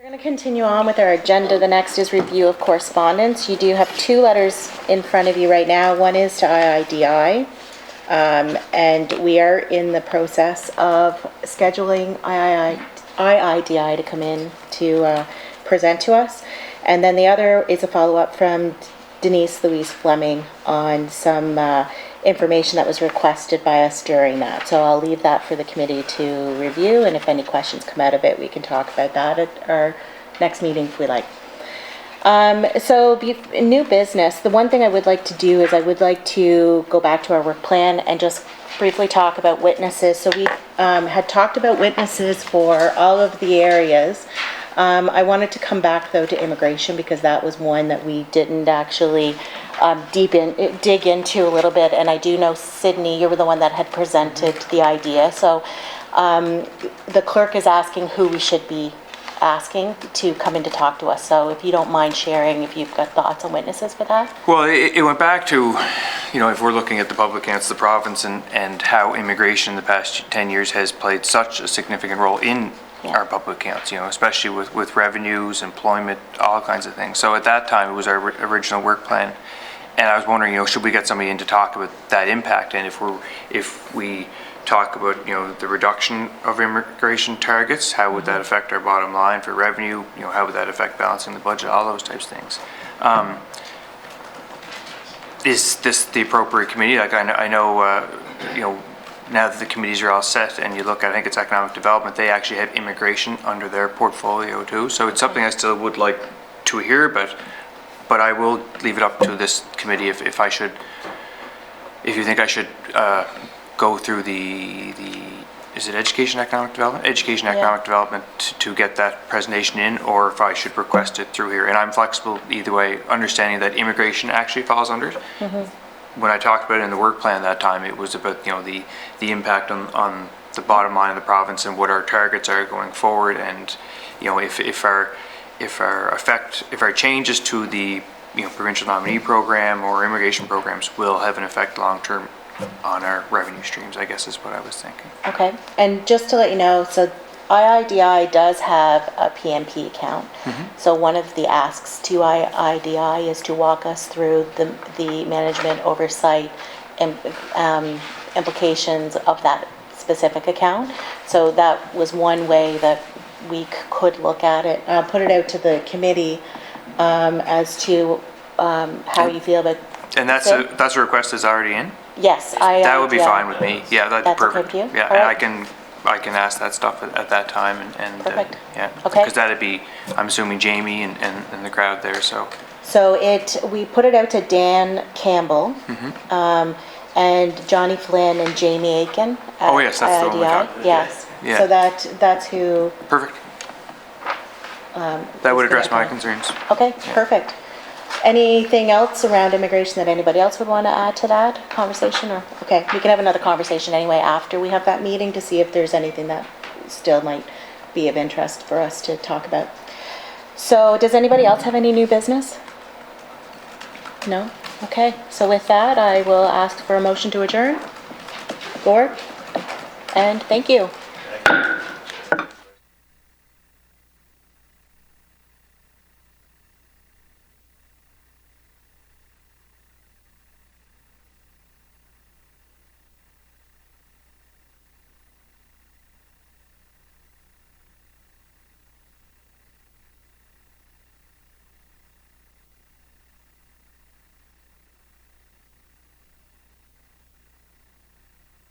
We're going to continue on with our agenda. The next is review of correspondence. You do have two letters in front of you right now. One is to IIDI, and we are in the process of scheduling IIDI to come in to present to us. And then the other is a follow-up from Denise Louise Fleming on some information that was requested by us during that. So I'll leave that for the committee to review, and if any questions come out of it, we can talk about that at our next meeting if we like. So new business, the one thing I would like to do is I would like to go back to our work plan and just briefly talk about witnesses. So we had talked about witnesses for all of the areas. I wanted to come back though to immigration because that was one that we didn't actually dig into a little bit. And I do know, Sydney, you were the one that had presented the idea. So the clerk is asking who we should be asking to come in to talk to us. So if you don't mind sharing, if you've got thoughts on witnesses for that. Well, it went back to, if we're looking at the public accounts of the province and how immigration in the past 10 years has played such a significant role in our public accounts, especially with revenues, employment, all kinds of things. So at that time, it was our original work plan. And I was wondering, should we get somebody in to talk about that impact? And if we talk about, the reduction of immigration targets, how would that affect our bottom line for revenue? How would that affect balancing the budget? All those types of things. Is this the appropriate committee? Like I know, now that the committees are all set and you look at, I think it's economic development, they actually have immigration under their portfolio too. So it's something I still would like to hear, but I will leave it up to this committee if you think I should go through is it education economic development? Education economic development to get that presentation in, or if I should request it through here. And I'm flexible either way, understanding that immigration actually falls under it. When I talked about it in the work plan that time, it was about, the impact on the bottom line of the province and what our targets are going forward. And, if our changes to the, provincial nominee program or immigration programs will have an effect long-term on our revenue streams, I guess is what I was thinking. Okay, and just to let you know, so IIDI does have a PMP account. So one of the asks to IIDI is to walk us through the management oversight and implications of that specific account. So that was one way that we could look at it. I'll put it out to the committee as to how you feel about. And that's a request that's already in? Yes, that would be fine with me. Yeah, that'd be perfect. Okay with you? Yeah, All and right. I can ask that stuff at that time and Perfect. yeah, Okay. because that'd be, I'm assuming Jamie and the crowd there. So we put it out to Dan Campbell, and Johnny Flynn and Jamie Aiken. At Oh, yes, that's the one we IIDI. talked about. Yes. Yeah. So that's who. perfect. That would address my concerns. Okay, perfect. Anything else around immigration that anybody else would want to add to that conversation? Or okay, we can have another conversation anyway after we have that meeting to see if there's anything that still might be of interest for us to talk about. So does anybody else have any new business? No? Okay, so with that, I will ask for a motion to adjourn. Gord? And thank you.